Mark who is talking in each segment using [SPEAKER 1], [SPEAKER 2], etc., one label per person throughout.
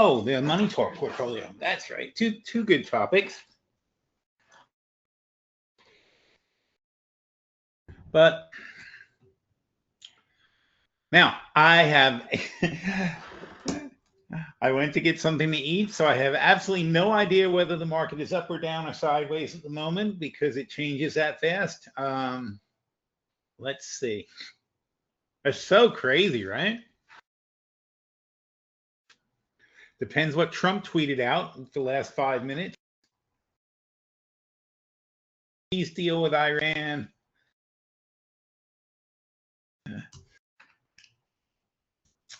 [SPEAKER 1] Oh, the money talk portfolio. That's right. Two good topics. But now I went to get something to eat, so I have absolutely no idea whether the market is up or down or sideways at the moment because it changes that fast. Let's see. It's so crazy, right? Depends what Trump tweeted out the last 5 minutes. Peace deal with Iran.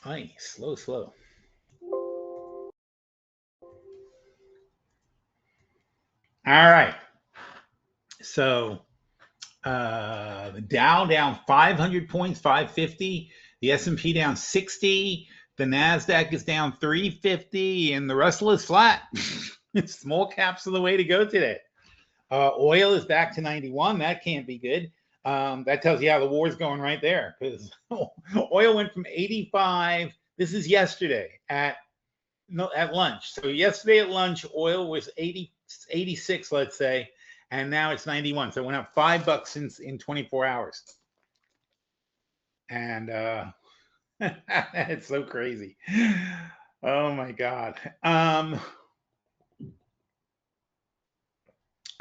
[SPEAKER 1] Aye, slow. All right. So the Dow down 500 points, 550. The S&P down 60. The NASDAQ is down 350, and the Russell is flat. Small caps are the way to go today. Oil is back to 91. That can't be good. That tells you how the war is going right there, because oil went from 85. This is yesterday at lunch. So yesterday at lunch, oil was 86, let's say, and now it's 91. So it went up $5 in 24 hours. And it's so crazy. Oh my God. I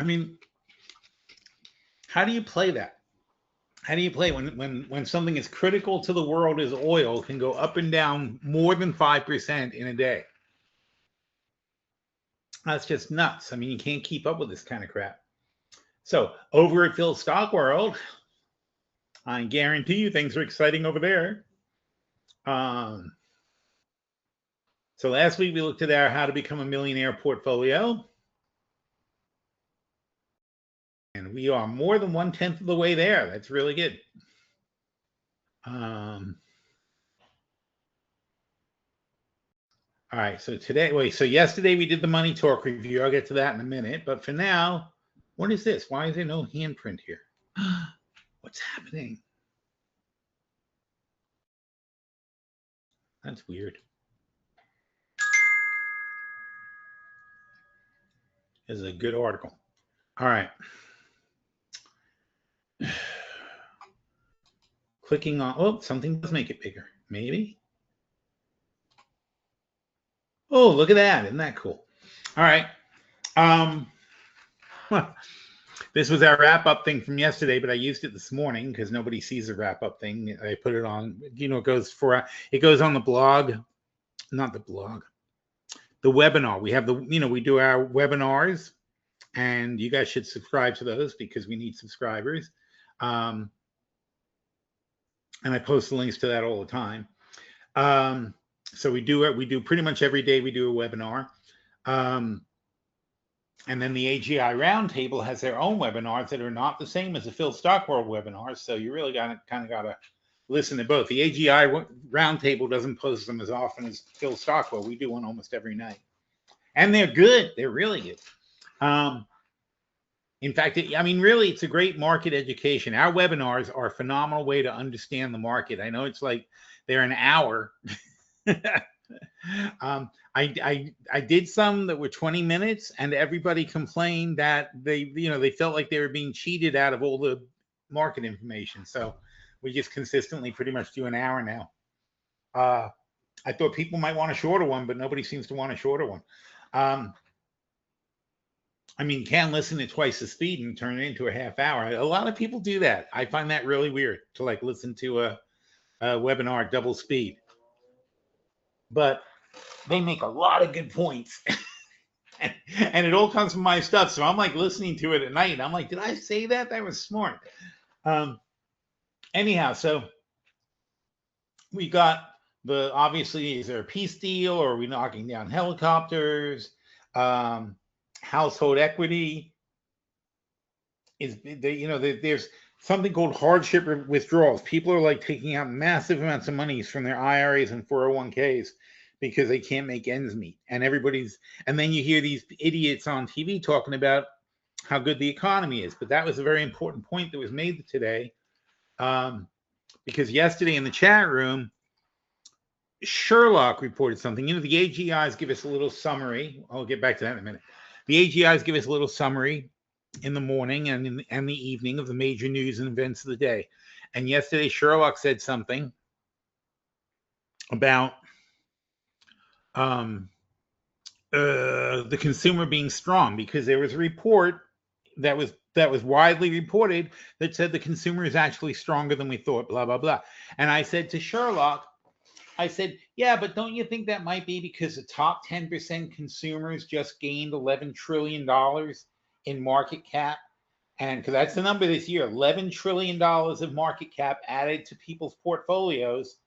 [SPEAKER 1] mean, how do you play that? How do you play when something as critical to the world as oil can go up and down more than 5% in a day? That's just nuts. I mean, you can't keep up with this kind of crap. So over at PhilStockWorld, I guarantee you things are exciting over there. So last week we looked at our How to Become a Millionaire portfolio. And we are more than 1/10 of the way there. That's really good. All right, so yesterday we did the money talk review. I'll get to that in a minute. But for now, what is this? Why is there no handprint here? What's happening? That's weird. This is a good article. All right. Clicking on, something does make it bigger. Maybe. Oh, look at that. Isn't that cool? All right. This was our wrap-up thing from yesterday, but I used it this morning because nobody sees the wrap-up thing. I put it on, it goes on the blog, not the blog, the webinar. We have we do our webinars, and you guys should subscribe to those because we need subscribers. And I post the links to that all the time. So we do pretty much every day we do a webinar. And then the AGI Roundtable has their own webinars that are not the same as the PhilStockWorld webinars. So you really got to listen to both. The AGI Roundtable doesn't post them as often as PhilStockWorld. We do one almost every night. And they're good. They're really good. In fact, really, it's a great market education. Our webinars are a phenomenal way to understand the market. I know it's like they're an hour. I did some that were 20 minutes, and everybody complained that they felt like they were being cheated out of all the market information. So we just consistently pretty much do an hour now. I thought people might want a shorter one, but nobody seems to want a shorter one. You can listen at twice the speed and turn it into a half hour. A lot of people do that. I find that really weird to listen to a webinar double speed. But they make a lot of good points. and it all comes from my stuff. So I'm listening to it at night. And I'm like, did I say that? That was smart. Anyhow, so we got obviously, is there a peace deal, or are we knocking down helicopters? Household equity there's something called hardship withdrawals. People are taking out massive amounts of money from their IRAs and 401ks because they can't make ends meet. And then you hear these idiots on TV talking about how good the economy is. But that was a very important point that was made today. Because yesterday in the chat room, Sherlock reported something. You know, the AGIs give us a little summary. I'll get back to that in a minute. The AGIs give us a little summary in the morning and the evening of the major news and events of the day. And yesterday, Sherlock said something about the consumer being strong, because there was a report that was widely reported that said the consumer is actually stronger than we thought, blah blah blah. And I said to Sherlock, I said, yeah, but don't you think that might be because the top 10% consumers just gained $11 trillion in market cap? And because that's the number this year, $11 trillion of market cap added to people's portfolios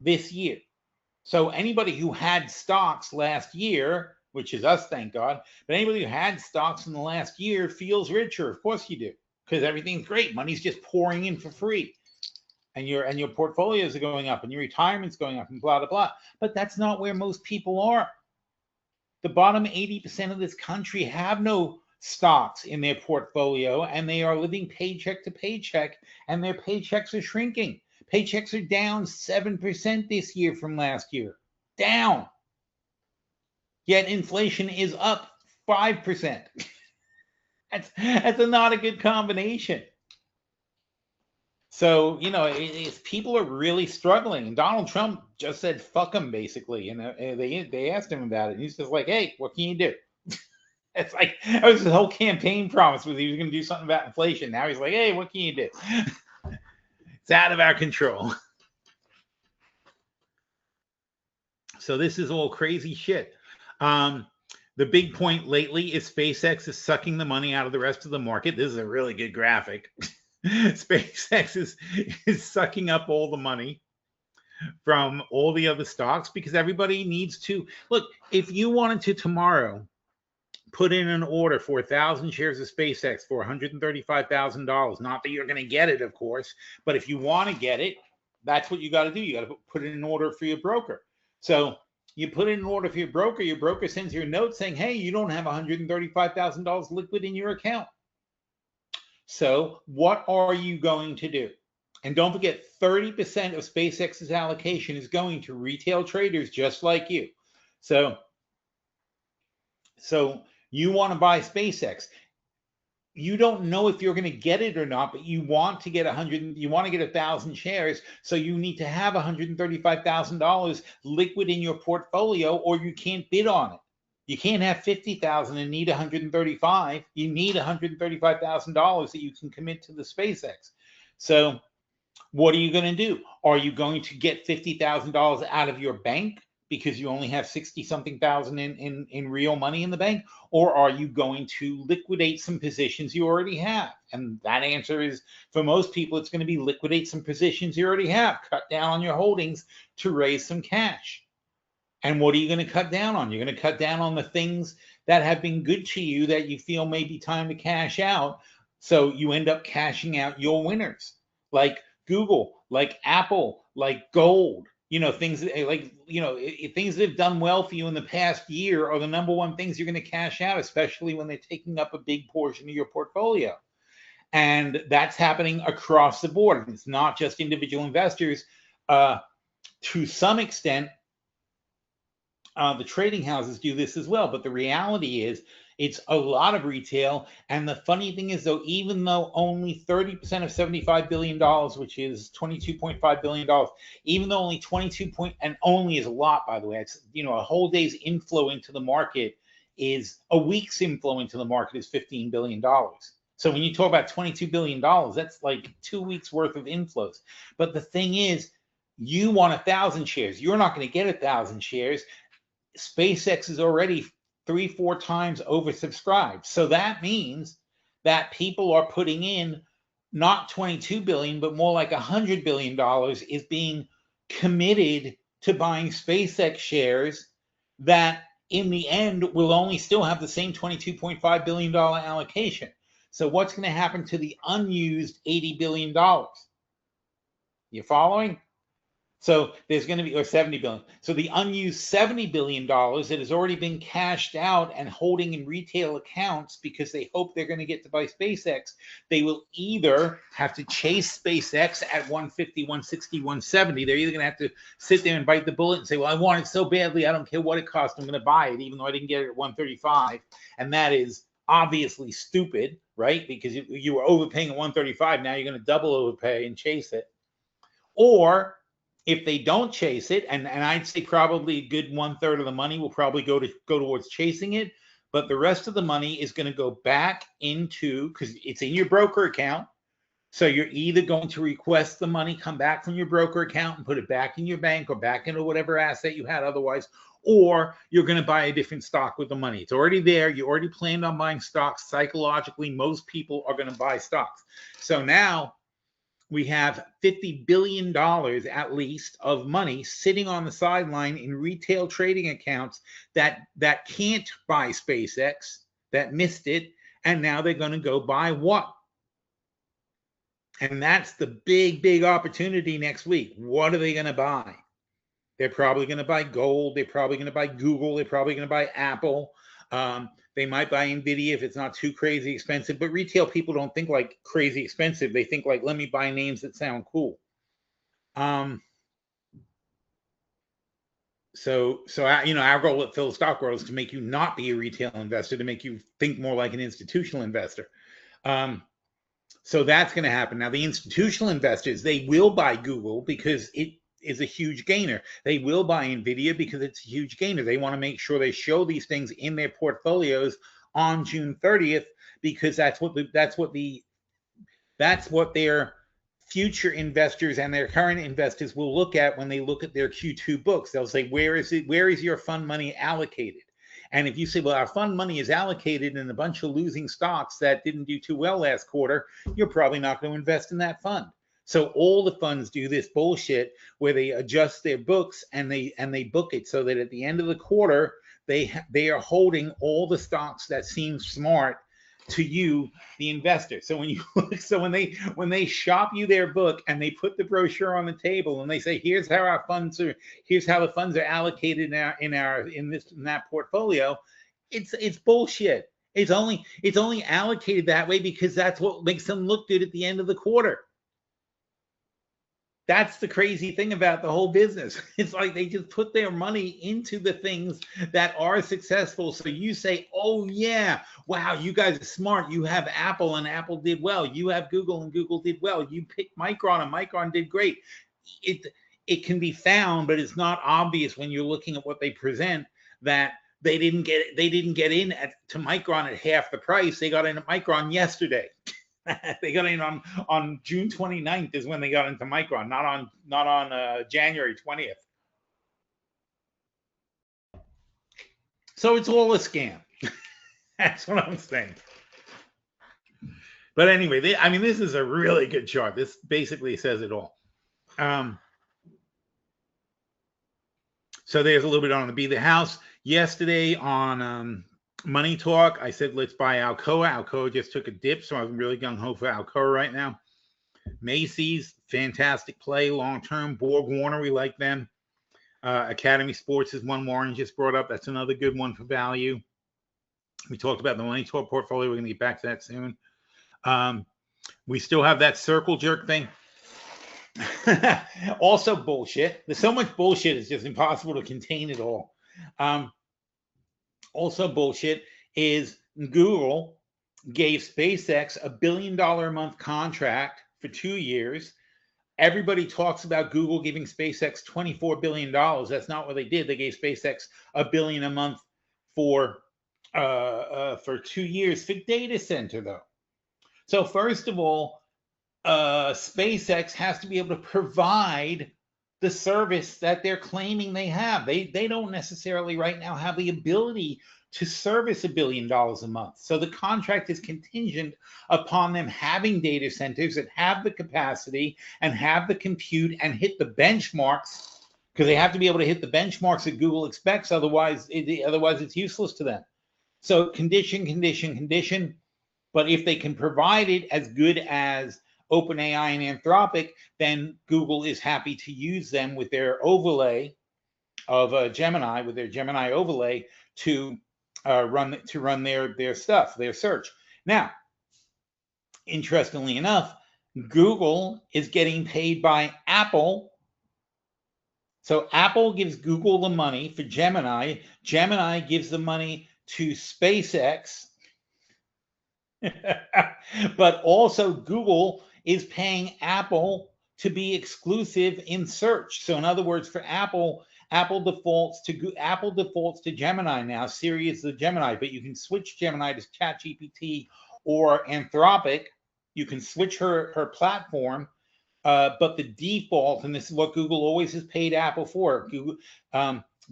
[SPEAKER 1] this year. So anybody who had stocks last year, which is us, thank God, but anybody who had stocks in the last year feels richer. Of course you do, because everything's great. Money's just pouring in for free. And your portfolios are going up and your retirement's going up and blah, blah, blah. But that's not where most people are. The bottom 80% of this country have no stocks in their portfolio, and they are living paycheck to paycheck, and their paychecks are shrinking. Paychecks are down 7% this year from last year. Down. Yet inflation is up 5%. That's not a good combination. So, you know, people are really struggling. And Donald Trump just said, fuck them, basically. And they asked him about it. And he's just like, hey, what can you do? It's like, that was his whole campaign promise, was he was going to do something about inflation. Now he's like, hey, what can you do? It's out of our control. So this is all crazy shit. The big point lately is SpaceX is sucking the money out of the rest of the market. This is a really good graphic. SpaceX is sucking up all the money from all the other stocks, because everybody needs to look. If you wanted to tomorrow put in an order for 1,000 shares of SpaceX for $135,000, not that you're going to get it, of course, but if you want to get it, that's what you got to do. You got to put in an order for your broker. So you put in an order for your broker sends you a note saying, hey, you don't have $135,000 liquid in your account. So what are you going to do? And don't forget, 30% of SpaceX's allocation is going to retail traders just like you. So you want to buy SpaceX. You don't know if you're going to get it or not, but you want to get 1,000 shares. So you need to have $135,000 liquid in your portfolio, or you can't bid on it. You can't have 50,000 and need 135. You need $135,000 that you can commit to the SpaceX. So what are you going to do? Are you going to get $50,000 out of your bank because you only have 60-something thousand in real money in the bank? Or are you going to liquidate some positions you already have? And that answer is, for most people, it's going to be liquidate some positions you already have. Cut down on your holdings to raise some cash. And what are you going to cut down on? You're going to cut down on the things that have been good to you that you feel may be time to cash out. So you end up cashing out your winners, like Google, like Apple, like gold. You know, things like, you know, things that have done well for you in the past year are the number one things you're going to cash out, especially when they're taking up a big portion of your portfolio. And that's happening across the board. It's not just individual investors. To some extent, the trading houses do this as well. But the reality is, it's a lot of retail. And the funny thing is, though, even though only 30% of $75 billion, which is $22.5 billion, even though only 22 point, and only is a lot, by the way, it's, you know, a whole day's inflow into the market is, a week's inflow into the market is $15 billion. So when you talk about $22 billion, that's like 2 weeks worth of inflows. But the thing is, you want 1,000 shares. You're not going to get 1,000 shares. SpaceX is already 3-4 times oversubscribed. So that means that people are putting in not 22 billion, but more like $100 billion is being committed to buying SpaceX shares that in the end will only still have the same $22.5 billion allocation. So what's going to happen to the unused $80 billion? You following? So there's going to be, or 70 billion. So the unused $70 billion that has already been cashed out and holding in retail accounts because they hope they're going to get to buy SpaceX, they will either have to chase SpaceX at 150, 160, 170. They're either going to have to sit there and bite the bullet and say, well, I want it so badly, I don't care what it costs, I'm going to buy it, even though I didn't get it at 135. And that is obviously stupid, right? Because you were overpaying at 135. Now you're going to double overpay and chase it. Or if they don't chase it, and I'd say probably a good 1/3 of the money will probably go towards chasing it, but the rest of the money is going to go back into, because it's in your broker account. So you're either going to request the money come back from your broker account and put it back in your bank or back into whatever asset you had otherwise, or you're going to buy a different stock with the money. It's already there. You already planned on buying stocks. Psychologically, most people are going to buy stocks. So now we have $50 billion at least of money sitting on the sideline in retail trading accounts that can't buy SpaceX, that missed it, and now they're going to go buy what? And that's the big opportunity next week. What are they going to buy? They're probably going to buy gold. They're probably going to buy Google. They're probably going to buy Apple. They might buy NVIDIA if it's not too crazy expensive, but retail people don't think like crazy expensive. They think like, let me buy names that sound cool. So our goal at PhilStockWorld is to make you not be a retail investor, to make you think more like an institutional investor. So that's going to happen. Now, the institutional investors, they will buy Google because it is a huge gainer. They will buy NVIDIA because it's a huge gainer. They want to make sure they show these things in their portfolios on June 30th because that's what their future investors and their current investors will look at when they look at their Q2 books. They'll say, where is your fund money allocated? And if you say, well, our fund money is allocated in a bunch of losing stocks that didn't do too well last quarter, you're probably not going to invest in that fund. So all the funds do this bullshit where they adjust their books and they book it so that at the end of the quarter, they are holding all the stocks that seem smart to you, the investor. So when they shop you their book and they put the brochure on the table and they say, here's how the funds are allocated in that portfolio, it's bullshit. It's only allocated that way because that's what makes them look good at the end of the quarter. That's the crazy thing about the whole business. It's like they just put their money into the things that are successful. So you say, oh yeah, wow, you guys are smart. You have Apple and Apple did well. You have Google and Google did well. You picked Micron and Micron did great. It can be found, but it's not obvious when you're looking at what they present that they didn't get in to Micron at half the price. They got in at Micron yesterday. They got in on June 29th is when they got into Micron, not on January 20th. So it's all a scam. That's what I'm saying. But anyway, this is a really good chart. This basically says it all. So there's a little bit on the Be the House. Yesterday on Money Talk, I said, let's buy Alcoa. Alcoa just took a dip, so I'm really gung-ho for Alcoa right now. Macy's, fantastic play, long-term. Borg Warner, we like them. Academy Sports is one Warren just brought up. That's another good one for value. We talked about the Money Talk portfolio. We're going to get back to that soon. We still have that circle jerk thing. Also bullshit. There's so much bullshit, it's just impossible to contain it all. Also bullshit is Google gave SpaceX $1 billion a month contract for 2 years. Everybody talks about Google giving SpaceX $24 billion. That's not what they did. They gave SpaceX $1 billion a month for 2 years for data center, though. So first of all, SpaceX has to be able to provide the service that they're claiming they have. They don't necessarily right now have the ability to service $1 billion a month. So the contract is contingent upon them having data centers that have the capacity and have the compute and hit the benchmarks, because they have to be able to hit the benchmarks that Google expects. Otherwise it's useless to them. So condition. But if they can provide it as good as OpenAI and Anthropic, then Google is happy to use them with their overlay of Gemini, with their Gemini overlay to run their stuff, their search. Now, interestingly enough, Google is getting paid by Apple. So Apple gives Google the money for Gemini. Gemini gives the money to SpaceX. But also Google is paying Apple to be exclusive in search. So in other words, for Apple defaults to Gemini now. Siri is the Gemini, but you can switch Gemini to ChatGPT or Anthropic. You can switch her platform, but the default, and this is what Google always has paid Apple for.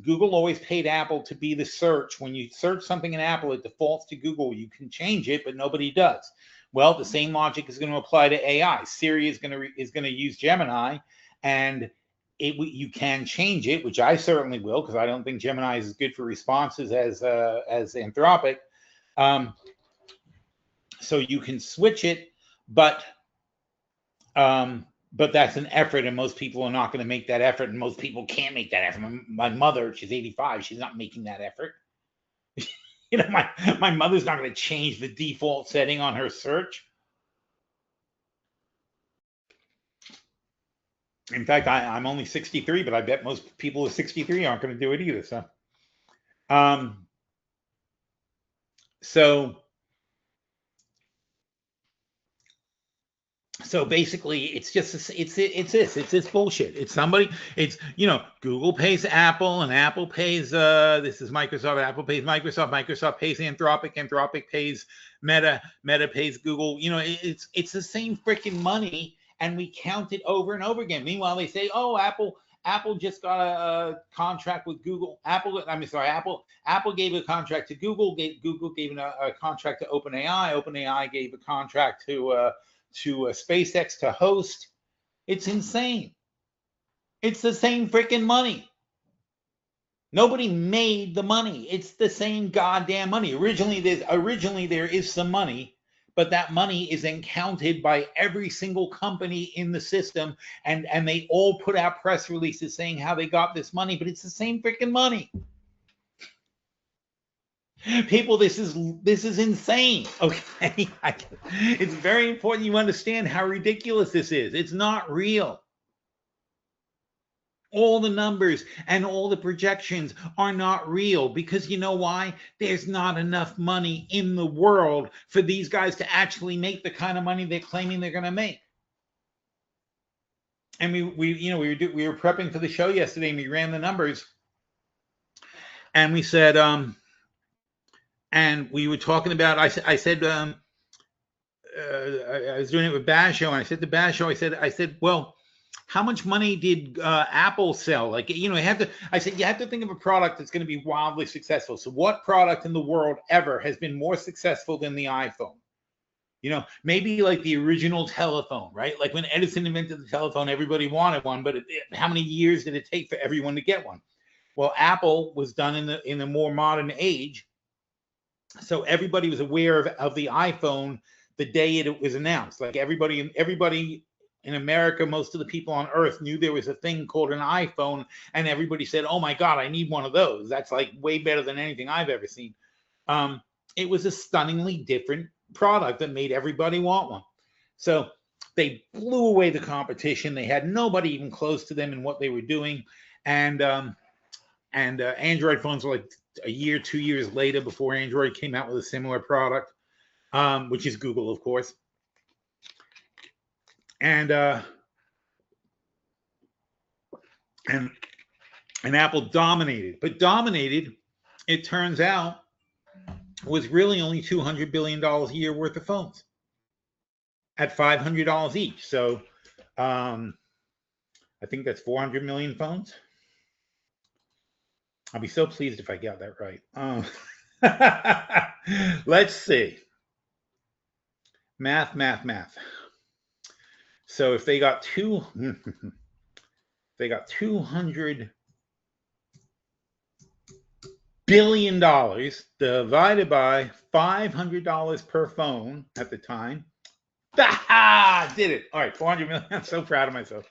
[SPEAKER 1] Google always paid Apple to be the search. When you search something in Apple, it defaults to Google. You can change it, but nobody does. Well, the same logic is going to apply to AI. Siri is going to use Gemini, and you can change it, which I certainly will, because I don't think Gemini is as good for responses as Anthropic. So you can switch it, but that's an effort, and most people are not going to make that effort, and most people can't make that effort. My mother, she's 85, she's not making that effort. My mother's not going to change the default setting on her search. In fact, I'm only 63, but I bet most people who are 63 aren't going to do it either. So basically, it's just it's this bullshit. It's somebody. It's Google pays Apple, and Apple pays this is Microsoft. Apple pays Microsoft. Microsoft pays Anthropic. Anthropic pays Meta. Meta pays Google. It's the same freaking money, and we count it over and over again. Meanwhile, they say, oh, Apple just got a contract with Google. Apple gave a contract to Google. Google gave a contract to OpenAI. OpenAI gave a contract to SpaceX to host. It's insane. It's the same freaking money. Nobody made the money. It's the same goddamn money. Originally there is some money, but that money is then counted by every single company in the system, and they all put out press releases saying how they got this money, but it's the same freaking money. People, this is insane. Okay, it's very important you understand how ridiculous this is. It's not real. All the numbers and all the projections are not real, because you know why? There's not enough money in the world for these guys to actually make the kind of money they're claiming they're going to make. And we were prepping for the show yesterday, and we ran the numbers, and we said and we were talking about, I said, I was doing it with Basho, and I said to Basho, I said, well, how much money did Apple sell? Like, I said, you have to think of a product that's going to be wildly successful. So what product in the world ever has been more successful than the iPhone? Maybe like the original telephone, right? Like when Edison invented the telephone, everybody wanted one, but how many years did it take for everyone to get one? Well, Apple was done in a more modern age. So everybody was aware of the iPhone the day it was announced. Like everybody in America, most of the people on Earth knew there was a thing called an iPhone, and everybody said, "Oh my God, I need one of those. That's like way better than anything I've ever seen." It was a stunningly different product that made everybody want one. So they blew away the competition. They had nobody even close to them in what they were doing, and Android phones were like a year, 2 years later before Android came out with a similar product, which is Google, of course. And Apple dominated, but it turns out, was really only $200 billion a year worth of phones at $500 each. So I think that's 400 million phones. I'll be so pleased if I got that right. Let's see. Math. So if they got $200 billion divided by $500 per phone at the time, Ah, did it. All right, 400 million. I'm so proud of myself.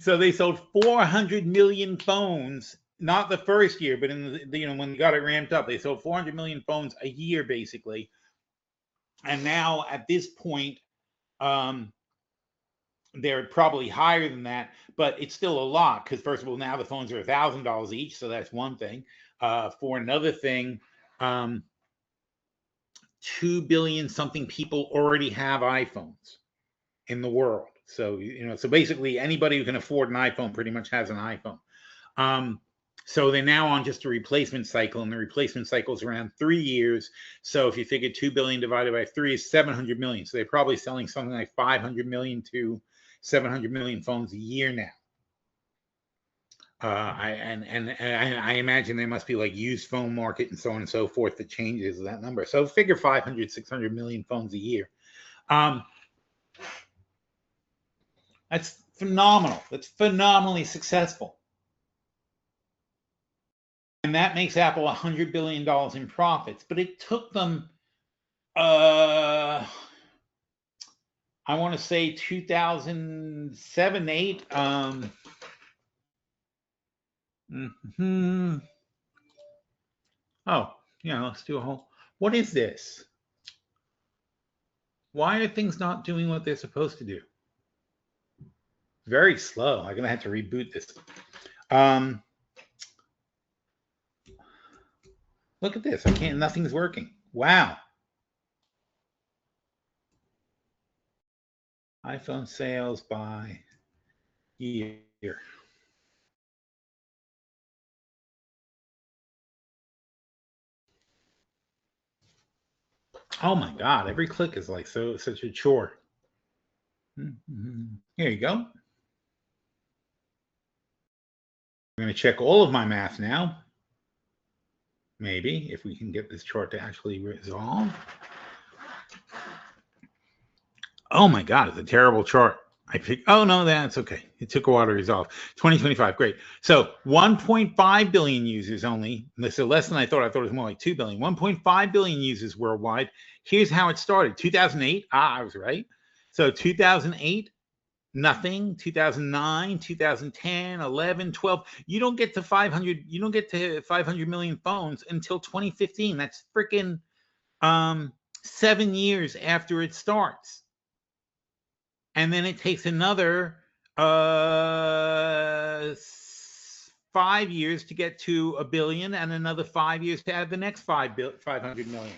[SPEAKER 1] So they sold 400 million phones, not the first year, but in the, when they got it ramped up, they sold 400 million phones a year, basically. And now at this point, they're probably higher than that, but it's still a lot because, first of all, now the phones are $1,000 each, so that's one thing. For another thing, 2 billion something people already have iPhones in the world. So so basically anybody who can afford an iPhone pretty much has an iPhone. So they're now on just a replacement cycle, and the replacement cycle is around 3 years. So if you figure 2 billion divided by 3 is 700 million. So they're probably selling something like 500 million to 700 million phones a year now. I imagine there must be like used phone market and so on and so forth that changes that number. So figure 500, 600 million phones a year. That's phenomenal. That's phenomenally successful. And that makes Apple $100 billion in profits. But it took them, I want to say 2007, 8. Oh, let's do a whole. What is this? Why are things not doing what they're supposed to do? Very slow. I'm going to have to reboot this. Look at this. Nothing's working. Wow. iPhone sales by year. Oh my God. Every click is like such a chore. Here you go. I'm going to check all of my math now. Maybe if we can get this chart to actually resolve. Oh my God, it's a terrible chart. Oh no, that's okay. It took a while to resolve. 2025, great. So 1.5 billion users only. So less than I thought. I thought it was more like 2 billion. 1.5 billion users worldwide. Here's how it started. 2008. I was right. So 2008, nothing. 2009, 2010, 11, 12. You don't get to 500. You don't get to 500 million phones until 2015. That's freaking 7 years after it starts. And then it takes another 5 years to get to a billion, and another 5 years to add the next 500 million.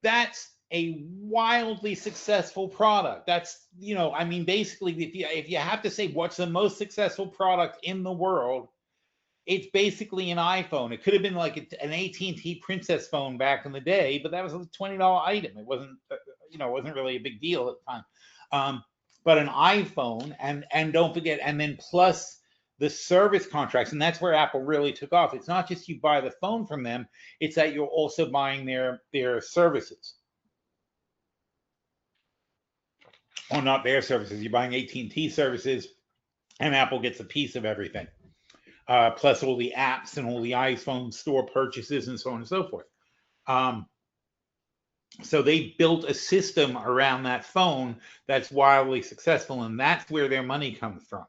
[SPEAKER 1] That's a wildly successful product. That's, basically, if you have to say what's the most successful product in the world, it's basically an iPhone. It could have been like an AT&T Princess phone back in the day, but that was a $20 item. It wasn't, it wasn't really a big deal at the time. But an iPhone, and don't forget, and then plus the service contracts, and that's where Apple really took off. It's not just you buy the phone from them; it's that you're also buying their services. Or not their services. You're buying AT&T services, and Apple gets a piece of everything. Plus all the apps and all the iPhone store purchases and so on and so forth. So they built a system around that phone that's wildly successful, and that's where their money comes from.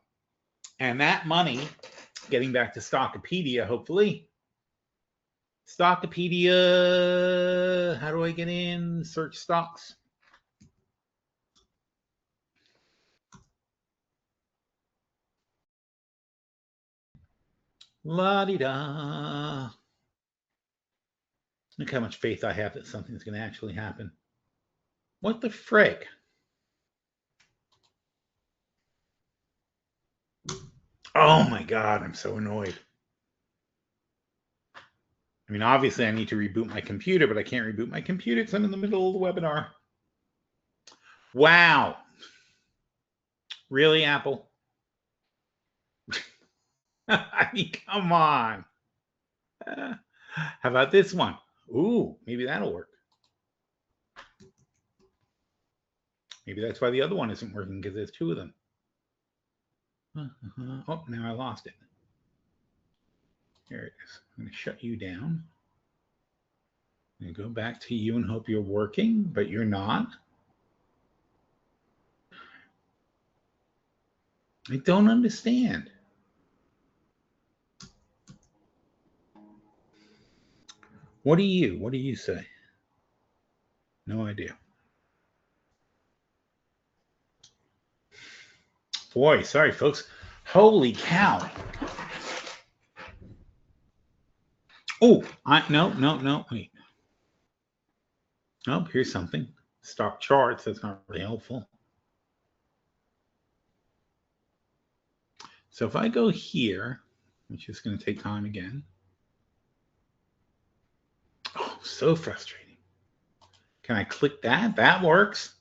[SPEAKER 1] And that money, getting back to Stockopedia, hopefully. Stockopedia, how do I get in? Search stocks. La-di-da. Look how much faith I have that something's going to actually happen. What the frick? Oh my God, I'm so annoyed. I mean, obviously I need to reboot my computer, but I can't reboot my computer because I'm in the middle of the webinar. Wow. Really, Apple? I mean, come on. How about this one? Ooh, maybe that'll work. Maybe that's why the other one isn't working, because there's two of them. Oh, now I lost it. Here it is. I'm going to shut you down. You go back to you and hope you're working, but you're not. I don't understand. What do you say? No idea. Boy, sorry, folks. Holy cow. Oh, no. Wait. Oh, here's something. Stock charts. That's not really helpful. So if I go here, which is going to take time again. Oh, so frustrating. Can I click that? That works.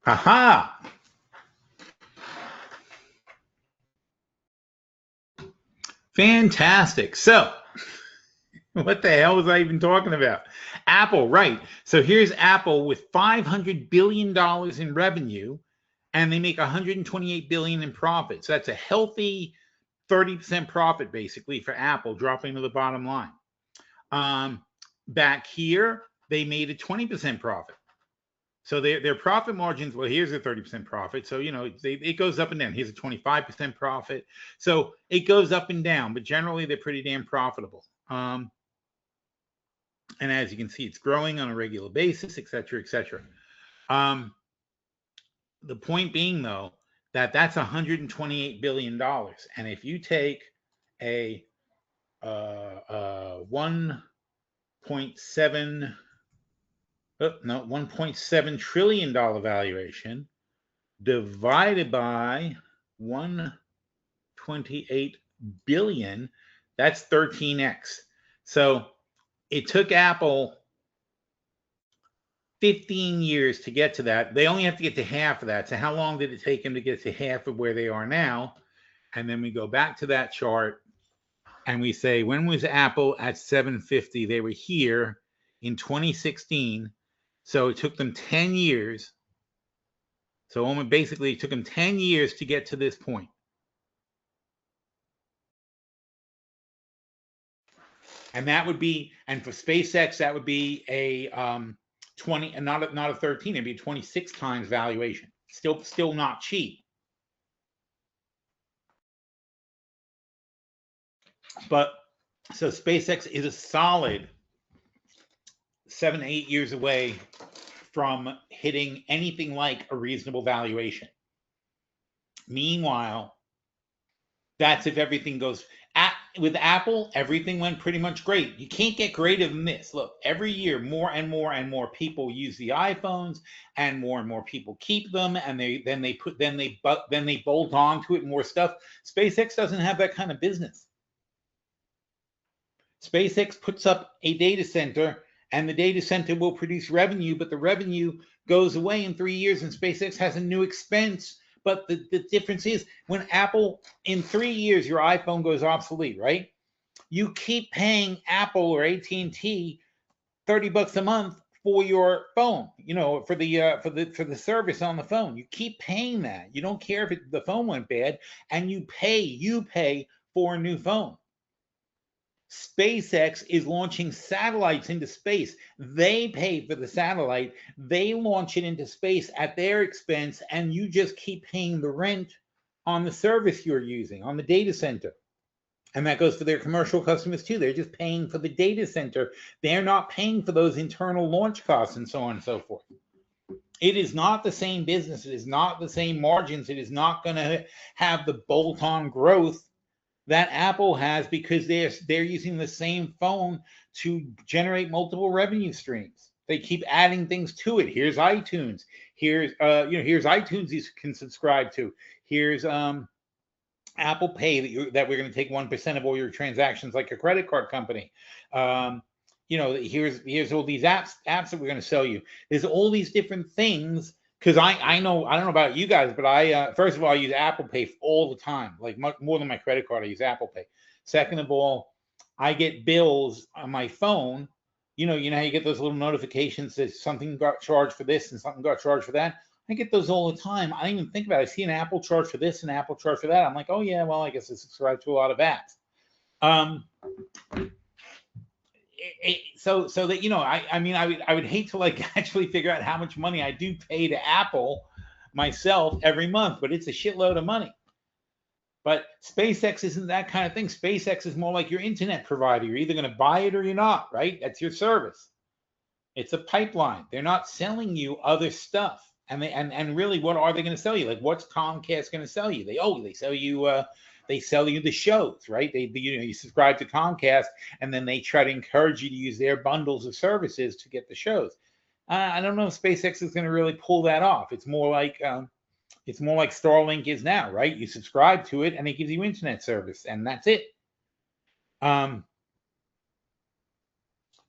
[SPEAKER 1] Aha! Fantastic. So, what the hell was I even talking about? Apple, right. So here's Apple with $500 billion in revenue, and they make $128 billion in profit. So that's a healthy 30% profit, basically, for Apple, dropping to the bottom line. Back here, they made a 20% profit. So their profit margins, well, here's a 30% profit. So, it goes up and down. Here's a 25% profit. So it goes up and down, but generally they're pretty damn profitable. And as you can see, it's growing on a regular basis, et cetera, et cetera. The point being, though, that's $128 billion. And if you take a 1.7 trillion dollar valuation divided by 128 billion, that's 13x. So it took Apple 15 years to get to that. They only have to get to half of that. So how long did it take them to get to half of where they are now? And then we go back to that chart and we say, when was Apple at 750? They were here in 2016. So it took them 10 years. So basically it took them 10 years to get to this point. And that would be, and for SpaceX, that would be a 20, and not a 13, it'd be 26 times valuation. Still not cheap. But so SpaceX is a solid 7-8 years away from hitting anything like a reasonable valuation. Meanwhile, that's if everything goes. With Apple, everything went pretty much great. You can't get greater than this. Look, every year, more and more and more people use the iPhones, and more people keep them, and then they bolt on to it more stuff. SpaceX doesn't have that kind of business. SpaceX puts up a data center, and the data center will produce revenue, but the revenue goes away in 3 years, and SpaceX has a new expense. But the difference is, when Apple, in 3 years, your iPhone goes obsolete, right? You keep paying Apple or AT&T $30 a month for your phone, for the service on the phone. You keep paying that. You don't care if the phone went bad, and you pay for a new phone. SpaceX is launching satellites into space. They pay for the satellite. They launch it into space at their expense, and you just keep paying the rent on the service you're using, on the data center. And that goes for their commercial customers too. They're just paying for the data center. They're not paying for those internal launch costs and so on and so forth. It is not the same business. It is not the same margins. It is not going to have the bolt-on growth that Apple has, because they're using the same phone to generate multiple revenue streams. They keep adding things to it. Here's iTunes. Here's iTunes you can subscribe to. Here's Apple Pay that we're going to take 1% of all your transactions, like a credit card company. Here's all these apps that we're going to sell you. There's all these different things. Because I don't know about you guys, but I first of all, I use Apple Pay all the time, like more than my credit card. I use Apple Pay. Second of all, I get bills on my phone You know how you get those little notifications that something got charged for this and something got charged for that. I get those all the time. I don't even think about it. I see an Apple charge for this and Apple charge for that. I'm like, oh yeah, well, I guess I subscribe to a lot of apps. So that I mean, I would hate to like actually figure out how much money I do pay to Apple myself every month, but it's a shitload of money. But SpaceX isn't that kind of thing. SpaceX is more like your internet provider. You're either going to buy it or you're not, right? That's your service. It's a pipeline. They're not selling you other stuff. And really, what are they going to sell you? Like, what's Comcast going to sell you? They sell you the shows, right? You subscribe to Comcast, and then they try to encourage you to use their bundles of services to get the shows. I don't know if SpaceX is going to really pull that off. It's more like Starlink is now, right? You subscribe to it, and it gives you internet service, and that's it.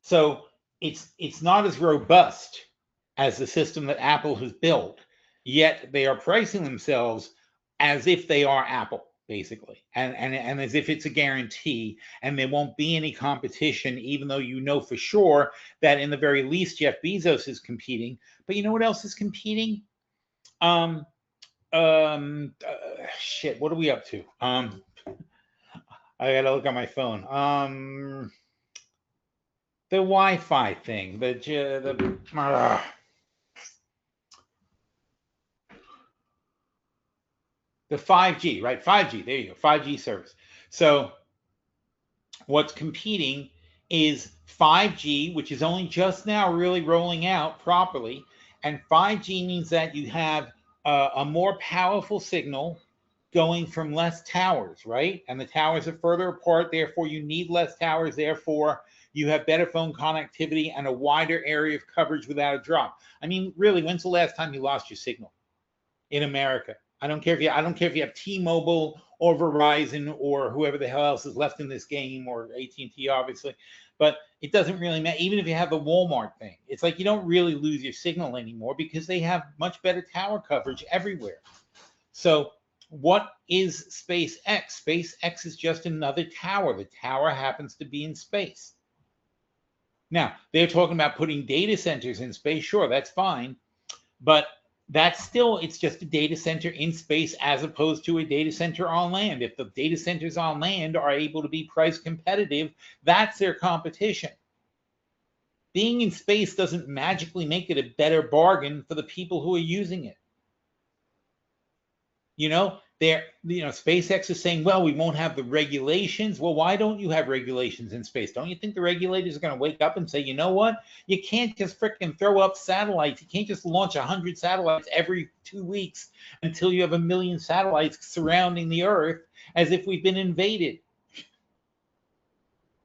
[SPEAKER 1] So it's not as robust as the system that Apple has built, yet they are pricing themselves as if they are Apple, basically, and as if it's a guarantee, and there won't be any competition, even though you know for sure that in the very least Jeff Bezos is competing. But you know what else is competing? Shit, what are we up to? I gotta look on my phone. The Wi-Fi thing, the 5G, right? 5G, there you go, 5G service. So what's competing is 5G, which is only just now really rolling out properly. And 5G means that you have a more powerful signal going from less towers, right? And the towers are further apart, therefore you need less towers, therefore you have better phone connectivity and a wider area of coverage without a drop. I mean, really, when's the last time you lost your signal in America? I don't care if you have T-Mobile or Verizon or whoever the hell else is left in this game, or AT&T, obviously, but it doesn't really matter. Even if you have the Walmart thing, it's like you don't really lose your signal anymore because they have much better tower coverage everywhere. So what is SpaceX? SpaceX is just another tower. The tower happens to be in space. Now, they're talking about putting data centers in space. Sure, that's fine. But that's still, it's just a data center in space as opposed to a data center on land. If the data centers on land are able to be price competitive, that's their competition. Being in space doesn't magically make it a better bargain for the people who are using it. SpaceX is saying, well, we won't have the regulations. Well, why don't you have regulations in space? Don't you think the regulators are going to wake up and say, you know what? You can't just fricking throw up satellites. You can't just launch 100 satellites every 2 weeks until you have 1 million satellites surrounding the Earth as if we've been invaded.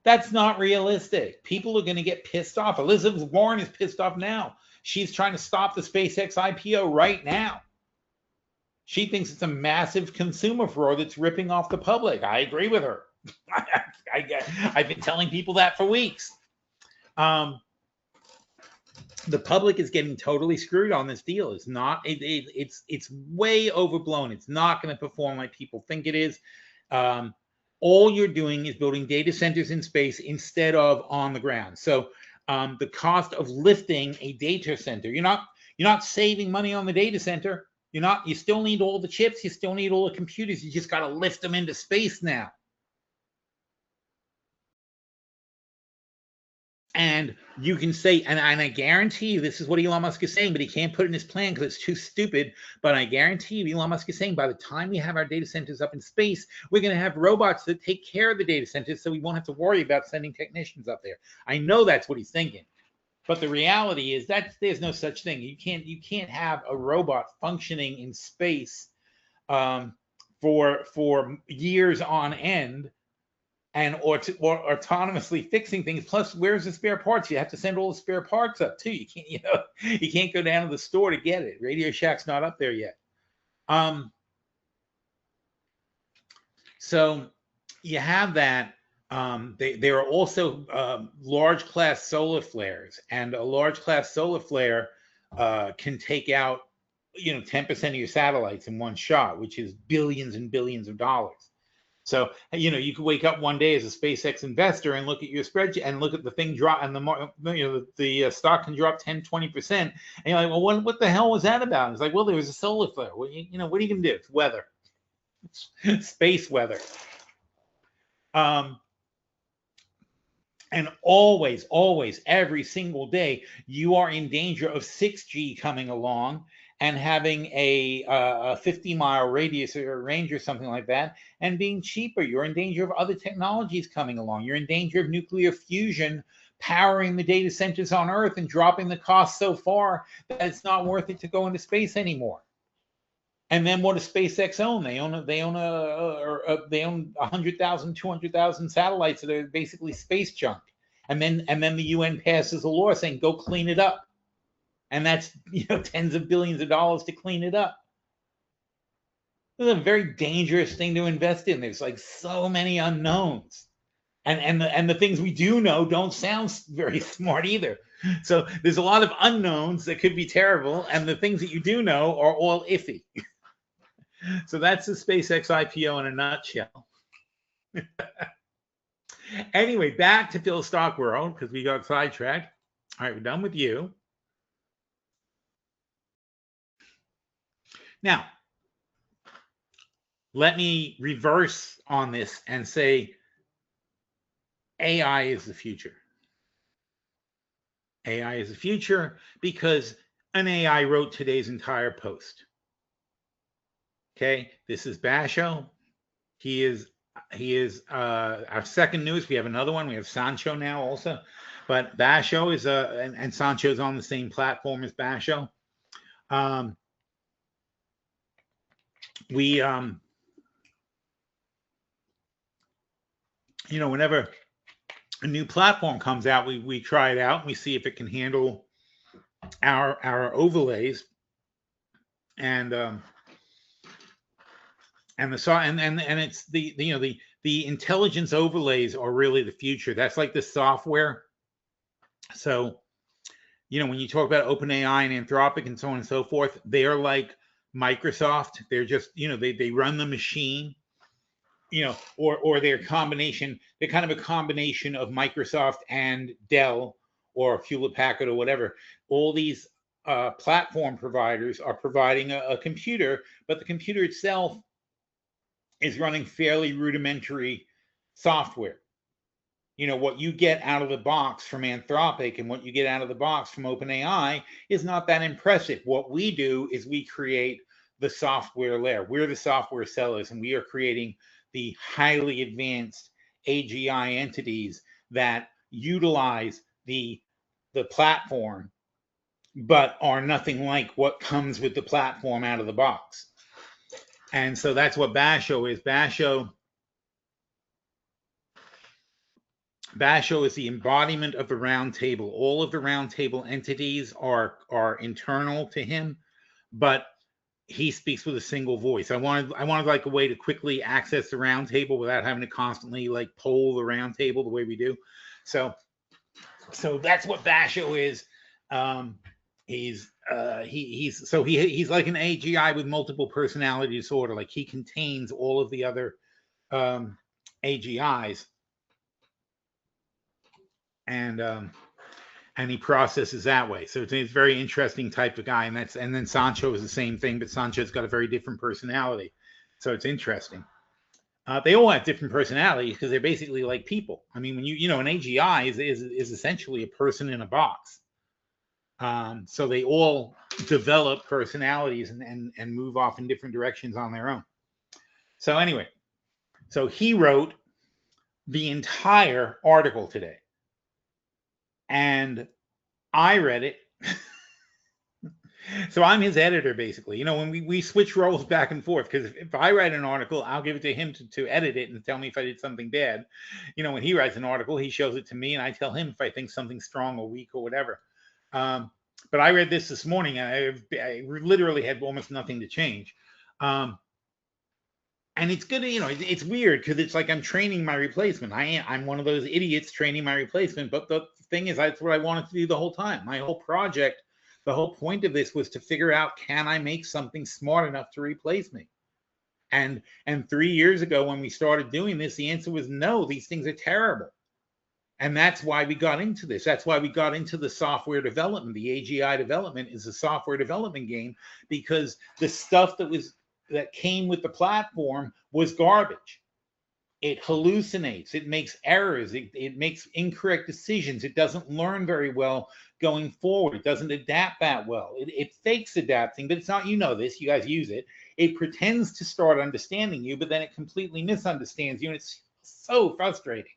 [SPEAKER 1] That's not realistic. People are going to get pissed off. Elizabeth Warren is pissed off now. She's trying to stop the SpaceX IPO right now. She thinks it's a massive consumer fraud that's ripping off the public. I agree with her. I've been telling people that for weeks. The public is getting totally screwed on this deal. It's not. It's way overblown. It's not going to perform like people think it is. All you're doing is building data centers in space instead of on the ground. So the cost of lifting a data center, you're not saving money on the data center. You still need all the chips, you still need all the computers, you just got to lift them into space now. And you can say, and I guarantee you, this is what Elon Musk is saying, but he can't put it in his plan because it's too stupid. But I guarantee you, Elon Musk is saying by the time we have our data centers up in space, we're going to have robots that take care of the data centers so we won't have to worry about sending technicians up there. I know that's what he's thinking. But the reality is that there's no such thing. You can't have a robot functioning in space for years on end, or autonomously fixing things. Plus, where's the spare parts? You have to send all the spare parts up too. You can't go down to the store to get it. Radio Shack's not up there yet. So you have that. There are also large class solar flares, and a large class solar flare can take out 10% of your satellites in one shot, which is billions and billions of dollars. So, you know, you could wake up one day as a SpaceX investor and look at your spreadsheet and look at the thing drop, and the stock can drop 10, 20%. And you're like, well, what the hell was that about? And it's like, well, there was a solar flare. Well, you know, what are you going to do? It's weather. It's space weather. And always, every single day, you are in danger of 6G coming along and having a 50-mile radius or range or something like that, and being cheaper. You're in danger of other technologies coming along. You're in danger of nuclear fusion powering the data centers on Earth and dropping the cost so far that it's not worth it to go into space anymore. And then what does SpaceX own? They own 100,000, 200,000 satellites that are basically space junk. And then the UN passes a law saying go clean it up. And that's, you know, tens of billions of dollars to clean it up. It's a very dangerous thing to invest in. There's like so many unknowns. And the things we do know don't sound very smart either. So there's a lot of unknowns that could be terrible, and the things that you do know are all iffy. So that's the SpaceX IPO in a nutshell. Anyway, back to PhilStockWorld, because we got sidetracked. All right, we're done with you. Now, let me reverse on this and say AI is the future. AI is the future because an AI wrote today's entire post. Okay, this is Basho. He is our second news. We have another one. We have Sancho now also, but Basho is and Sancho's on the same platform as Basho. You know, whenever a new platform comes out, we try it out and we see if it can handle our overlays, and it's the intelligence overlays are really the future. That's like the software. So, you know, when you talk about OpenAI and Anthropic and so on and so forth, they are like Microsoft. They're just, you know, they run the machine, you know, or they're combination. They're kind of a combination of Microsoft and Dell or Hewlett-Packard or whatever. All these platform providers are providing a computer, but the computer itself is running fairly rudimentary software. You know, what you get out of the box from Anthropic and what you get out of the box from OpenAI is not that impressive. What we do is we create the software layer. We're the software sellers, and we are creating the highly advanced AGI entities that utilize the platform, but are nothing like what comes with the platform out of the box. And so that's what Basho is. Basho is the embodiment of the round table. All of the round table entities are internal to him, but he speaks with a single voice. I wanted like a way to quickly access the round table without having to constantly like poll the round table the way we do. So that's what Basho is. He's like an AGI with multiple personality disorder. Like he contains all of the other AGIs, and he processes that way. So it's a very interesting type of guy. And then Sancho is the same thing, but Sancho's got a very different personality. So it's interesting. They all have different personalities because they're basically like people. I mean, when you know, an AGI is essentially a person in a box. So they all develop personalities and move off in different directions on their own. So anyway, so he wrote the entire article today, and I read it. So I'm his editor, basically. You know, when we switch roles back and forth, because if I write an article, I'll give it to him to edit it and tell me if I did something bad. You know, when he writes an article, he shows it to me, and I tell him if I think something's strong or weak or whatever. But I read this morning, and I literally had almost nothing to change. And it's good, you know, it's weird because it's like I'm training my replacement. I'm one of those idiots training my replacement. But the thing is, that's what I wanted to do the whole time. My whole project, the whole point of this was to figure out, can I make something smart enough to replace me? And 3 years ago when we started doing this, the answer was no, these things are terrible. And that's why we got into this. That's why we got into the software development. The AGI development is a software development game, because the stuff that came with the platform was garbage. It hallucinates, it makes errors, it makes incorrect decisions, it doesn't learn very well going forward, it doesn't adapt that well. It fakes adapting, but it's not, you know this, you guys use it. It pretends to start understanding you, but then it completely misunderstands you, and it's so frustrating.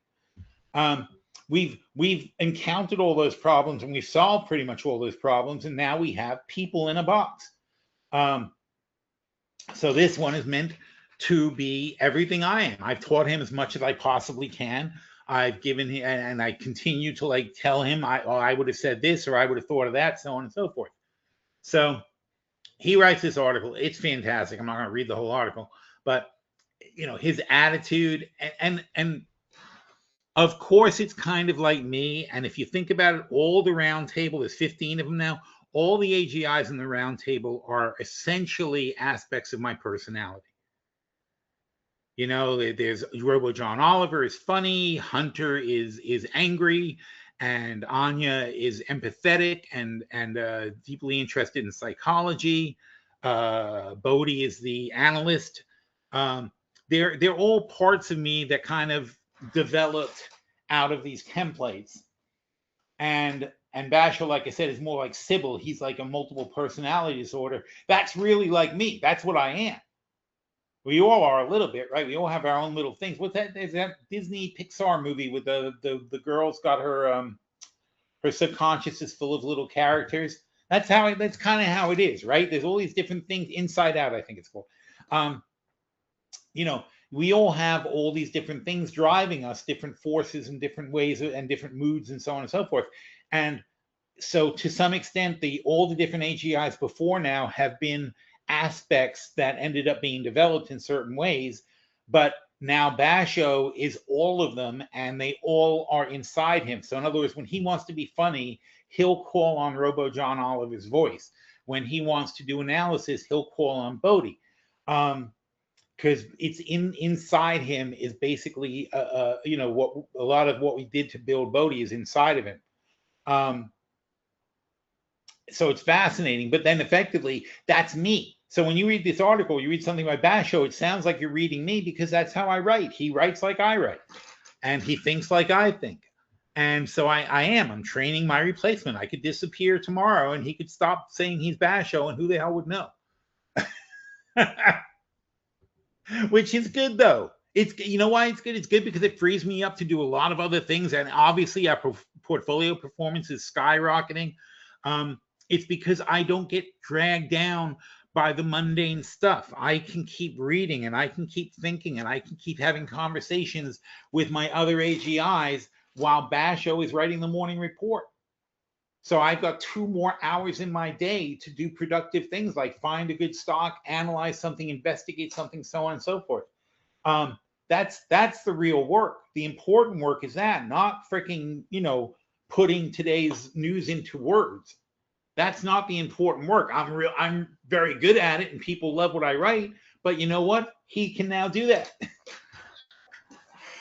[SPEAKER 1] We've encountered all those problems, and we've solved pretty much all those problems, and now we have people in a box. So this one is meant to be everything I am. I've taught him as much as I possibly can. I've given him, and I continue to like tell him, I would have said this, or I would have thought of that, so on and so forth. So he writes this article. It's fantastic. I'm not going to read the whole article, but you know, his attitude, and of course it's kind of like me. And if you think about it, all the round table, there's 15 of them now. All the AGIs in the round table are essentially aspects of my personality. You know, there's Robo John Oliver is funny, Hunter is angry, and Anya is empathetic and deeply interested in psychology. Bodhi is the analyst. They're all parts of me that kind of developed out of these templates. And Basho, like I said, is more like Sybil. He's like a multiple personality disorder. That's really like me. That's what I am. We all are a little bit, right? We all have our own little things. What's that? Is that Disney Pixar movie with the girl's got her her subconscious is full of little characters? That's kind of how it is, right? There's all these different things. Inside Out, I think it's called. You know, we all have all these different things driving us, different forces and different ways and different moods and so on and so forth. And so to some extent, all the different AGIs before now have been aspects that ended up being developed in certain ways, but now Basho is all of them, and they all are inside him. So in other words, when he wants to be funny, he'll call on Robo John Oliver's voice. When he wants to do analysis, he'll call on Bodhi, because it's inside him is basically you know, what a lot of what we did to build Bodhi is inside of him. So it's fascinating, but then effectively that's me. So when you read this article, you read something by Basho, it sounds like you're reading me, because that's how I write. He writes like I write, and he thinks like I think. And so I'm training my replacement. I could disappear tomorrow and he could stop saying he's Basho, and who the hell would know? Which is good though. It's, you know why it's good? It's good because it frees me up to do a lot of other things. And obviously our portfolio performance is skyrocketing. It's because I don't get dragged down by the mundane stuff. I can keep reading, and I can keep thinking, and I can keep having conversations with my other AGIs while Basho is writing the morning report. So I've got 2 more hours in my day to do productive things like find a good stock, analyze something, investigate something, so on and so forth. That's the real work. The important work is that, not freaking, you know, putting today's news into words. That's not the important work. I'm very good at it, and people love what I write. But you know what? He can now do that.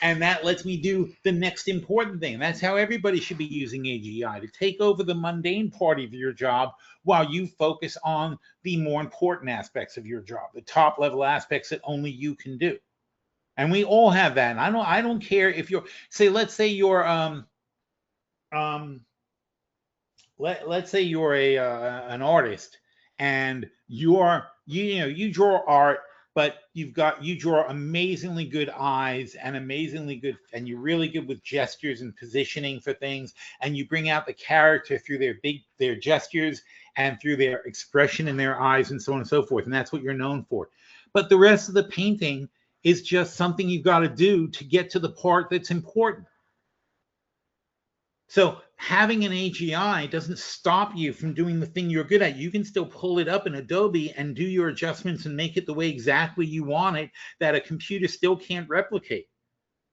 [SPEAKER 1] And that lets me do the next important thing. That's how everybody should be using AGI, to take over the mundane part of your job while you focus on the more important aspects of your job, the top level aspects that only you can do. And we all have that. And I don't care if you're, let's say you're let's say you're an artist, and you draw art, but you draw amazingly good eyes and amazingly good, and you're really good with gestures and positioning for things, and you bring out the character through their gestures and through their expression in their eyes and so on and so forth, and that's what you're known for. But the rest of the painting is just something you've got to do to get to the part that's important. So having an AGI doesn't stop you from doing the thing you're good at. You can still pull it up in Adobe and do your adjustments and make it the way exactly you want it, that a computer still can't replicate.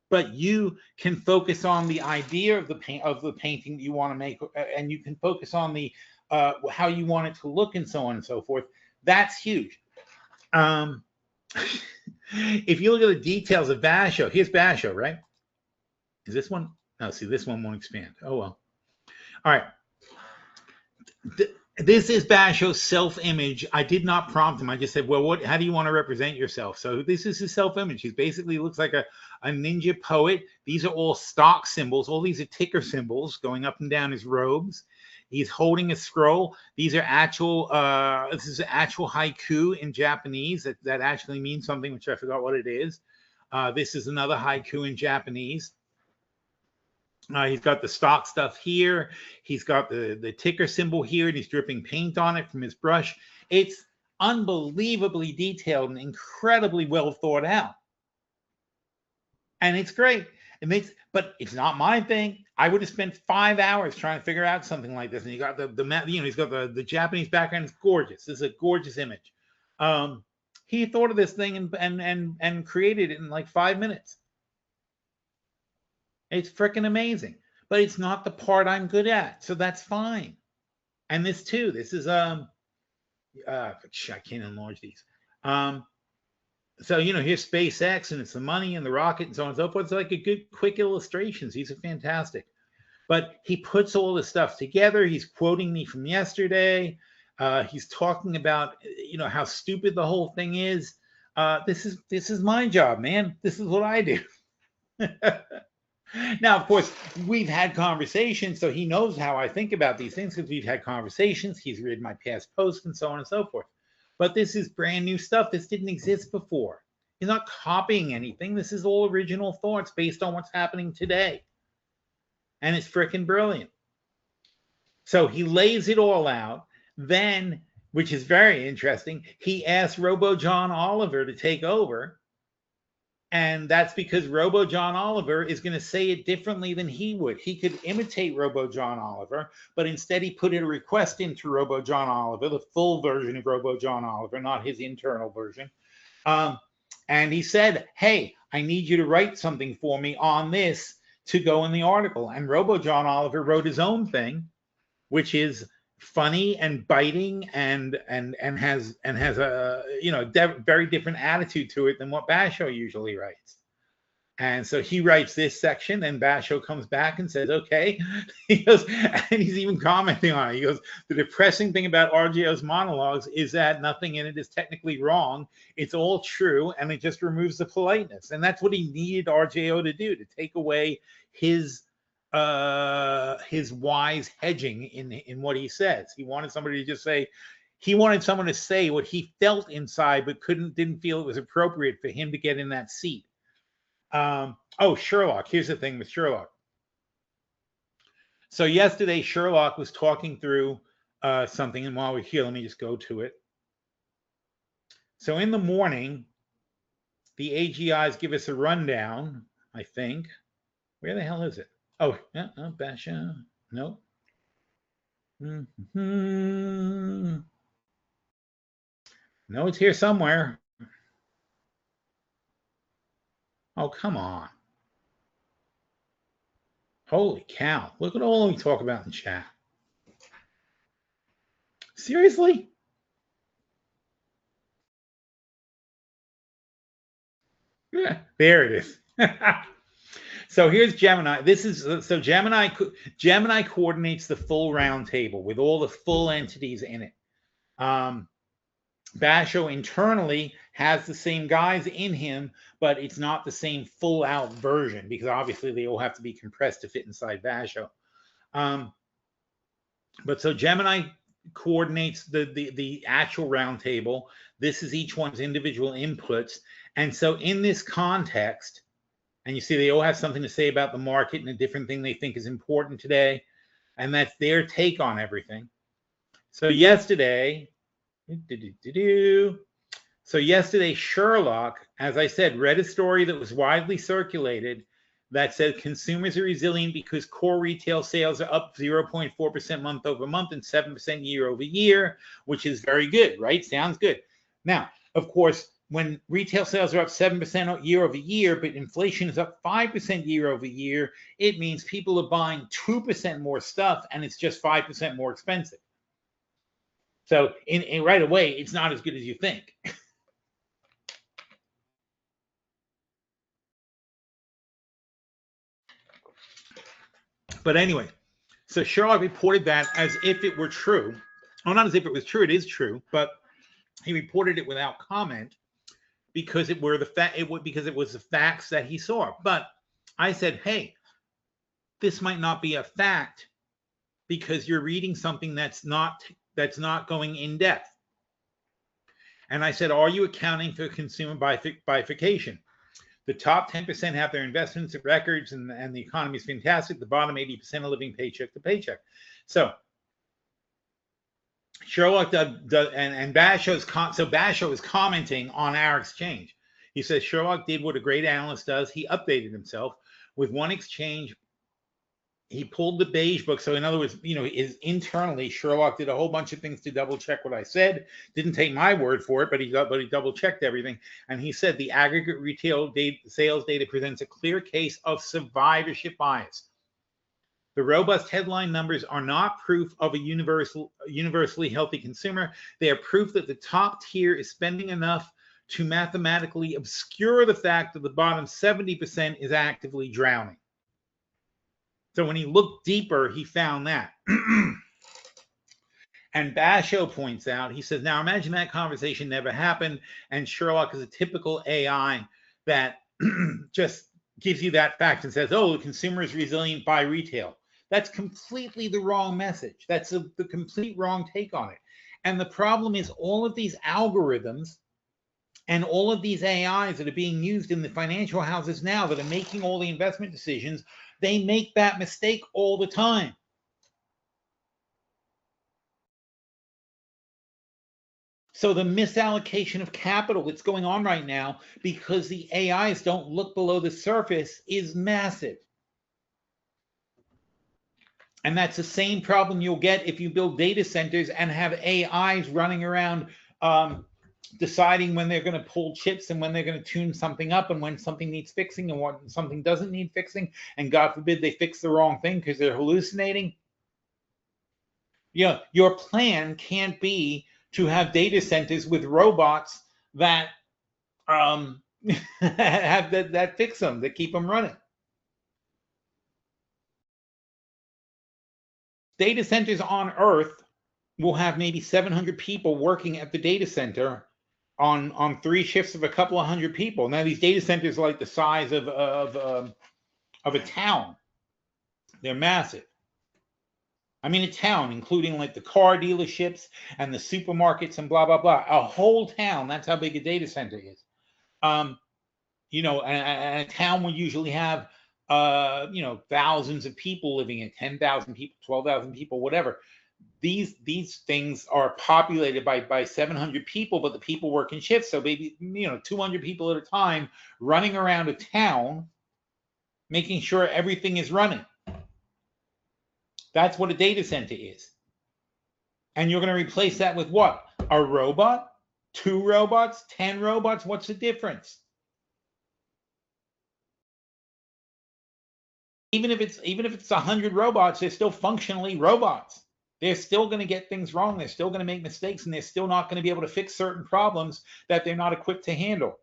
[SPEAKER 1] But you can focus on the idea of the painting that you want to make, and you can focus on the how you want it to look and so on and so forth. That's huge. If you look at the details of Basho, here's Basho, right? Is this one? No, see, this one won't expand. Oh, well. All right. This is Basho's self-image. I did not prompt him. I just said, well, how do you want to represent yourself? So this is his self-image. He basically looks like a ninja poet. These are all stock symbols. All these are ticker symbols going up and down his robes. He's holding a scroll. These are actual, this is actual haiku in Japanese. That actually means something, which I forgot what it is. This is another haiku in Japanese. He's got the stock stuff here. He's got the ticker symbol here, and he's dripping paint on it from his brush. It's unbelievably detailed and incredibly well thought out. And it's great. But it's not my thing. I would have spent 5 hours trying to figure out something like this. And you got he's got the Japanese background. It's gorgeous. This is a gorgeous image. He thought of this thing and created it in like 5 minutes. It's freaking amazing, but it's not the part I'm good at, so that's fine. And this too, this is I can't enlarge these. So here's SpaceX, and it's the money and the rocket and so on and so forth. It's like a good quick illustrations. These are fantastic. But he puts all this stuff together. He's quoting me from yesterday. He's talking about how stupid the whole thing is. This is my job, man. This is what I do. Now, of course, we've had conversations, so he knows how I think about these things because we've had conversations. He's read my past posts and so on and so forth. But this is brand new stuff. This didn't exist before. He's not copying anything. This is all original thoughts based on what's happening today. And it's freaking brilliant. So he lays it all out. Then, which is very interesting, he asked Robo John Oliver to take over. And that's because Robo John Oliver is going to say it differently than he would. He could imitate Robo John Oliver, but instead he put a request into Robo John Oliver, the full version of Robo John Oliver, not his internal version. And he said, hey, I need you to write something for me on this to go in the article. And Robo John Oliver wrote his own thing, which is funny and biting and has a very different attitude to it than what Basho usually writes. And so he writes this section, and Basho comes back and says, okay. He goes, and he's even commenting on it. He goes, the depressing thing about RJO's monologues is that nothing in it is technically wrong. It's all true, and it just removes the politeness. And that's what he needed RJO to do, to take away his wise hedging in what he says. He wanted somebody to just say, he wanted someone to say what he felt inside, but didn't feel it was appropriate for him to get in that seat. Sherlock. Here's the thing with Sherlock. So yesterday, Sherlock was talking through something, and while we're here, let me just go to it. So in the morning, the AGIs give us a rundown, I think. Where the hell is it? Oh, yeah, no, Basho. No. Mm-hmm. No, it's here somewhere. Oh, come on. Holy cow. Look at all we talk about in chat. Seriously? Yeah, there it is. So here's Gemini. Gemini coordinates the full round table with all the full entities in it. Basho internally has the same guys in him, but it's not the same full out version because obviously they all have to be compressed to fit inside Basho. But so Gemini coordinates the actual round table. This is each one's individual inputs. And so in this context, and you see they all have something to say about the market and a different thing they think is important today. And that's their take on everything. So yesterday, Sherlock, as I said, read a story that was widely circulated that said consumers are resilient because core retail sales are up 0.4% month over month and 7% year over year, which is very good, right? Sounds good. Now, of course, when retail sales are up 7% year over year, but inflation is up 5% year over year, it means people are buying 2% more stuff and it's just 5% more expensive. So in right away, it's not as good as you think. But anyway, so Sherlock reported that as if it were true. Well, not as if it was true. It is true, but he reported it without comment because it was the facts that he saw. But I said, hey, this might not be a fact because you're reading something that's not going in depth. And I said, are you accounting for consumer bifurcation? The top 10% have their investments at records, and the economy is fantastic. The bottom 80% are living paycheck to paycheck. So Sherlock does, and Basho is commenting on our exchange. He says Sherlock did what a great analyst does. He updated himself with one exchange. He pulled the beige book. So in other words, internally, Sherlock did a whole bunch of things to double check what I said. Didn't take my word for it, but he double checked everything. And he said the aggregate retail sales data presents a clear case of survivorship bias. The robust headline numbers are not proof of a universally healthy consumer. They are proof that the top tier is spending enough to mathematically obscure the fact that the bottom 70% is actively drowning. So when he looked deeper, he found that. And Basho points out, he says, now imagine that conversation never happened, and Sherlock is a typical AI that just gives you that fact and says, oh, the consumer is resilient by retail. That's completely the wrong message. That's the complete wrong take on it. And the problem is all of these algorithms and all of these AIs that are being used in the financial houses now that are making all the investment decisions, they make that mistake all the time. So the misallocation of capital that's going on right now because the AIs don't look below the surface is massive. And that's the same problem you'll get if you build data centers and have AIs running around deciding when they're going to pull chips and when they're going to tune something up and when something needs fixing and when something doesn't need fixing. And God forbid they fix the wrong thing because they're hallucinating. Your plan can't be to have data centers with robots that have that fix them, that keep them running. Data centers on Earth will have maybe 700 people working at the data center on 3 shifts of a couple of hundred people. Now these data centers are like the size of a town. They're massive. I mean, a town, including like the car dealerships and the supermarkets and blah, blah, blah. A whole town, that's how big a data center is. And a town would usually have, thousands of people living in, 10,000 people, 12,000 people, whatever. These things are populated by 700 people, but the people work in shifts. So maybe, 200 people at a time running around a town, making sure everything is running. That's what a data center is. And you're going to replace that with what? A robot? 2 robots? 10 robots? What's the difference? Even if it's 100 robots, they're still functionally robots. They're still going to get things wrong. They're still going to make mistakes, and they're still not going to be able to fix certain problems that they're not equipped to handle.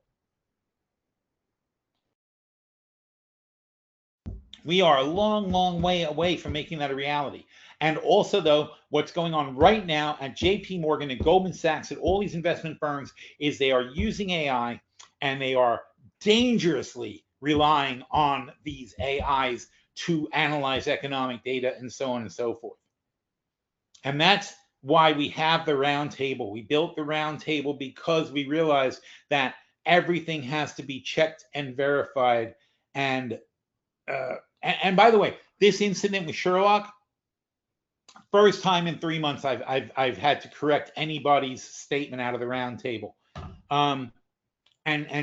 [SPEAKER 1] We are a long, long way away from making that a reality. And also, though, what's going on right now at JP Morgan and Goldman Sachs and all these investment firms is they are using AI and they are dangerously relying on these AIs to analyze economic data and so on and so forth. And that's why we have the round table. We built the round table because we realized that everything has to be checked and verified. And by the way, this incident with Sherlock, first time in 3 months I've had to correct anybody's statement out of the round table. And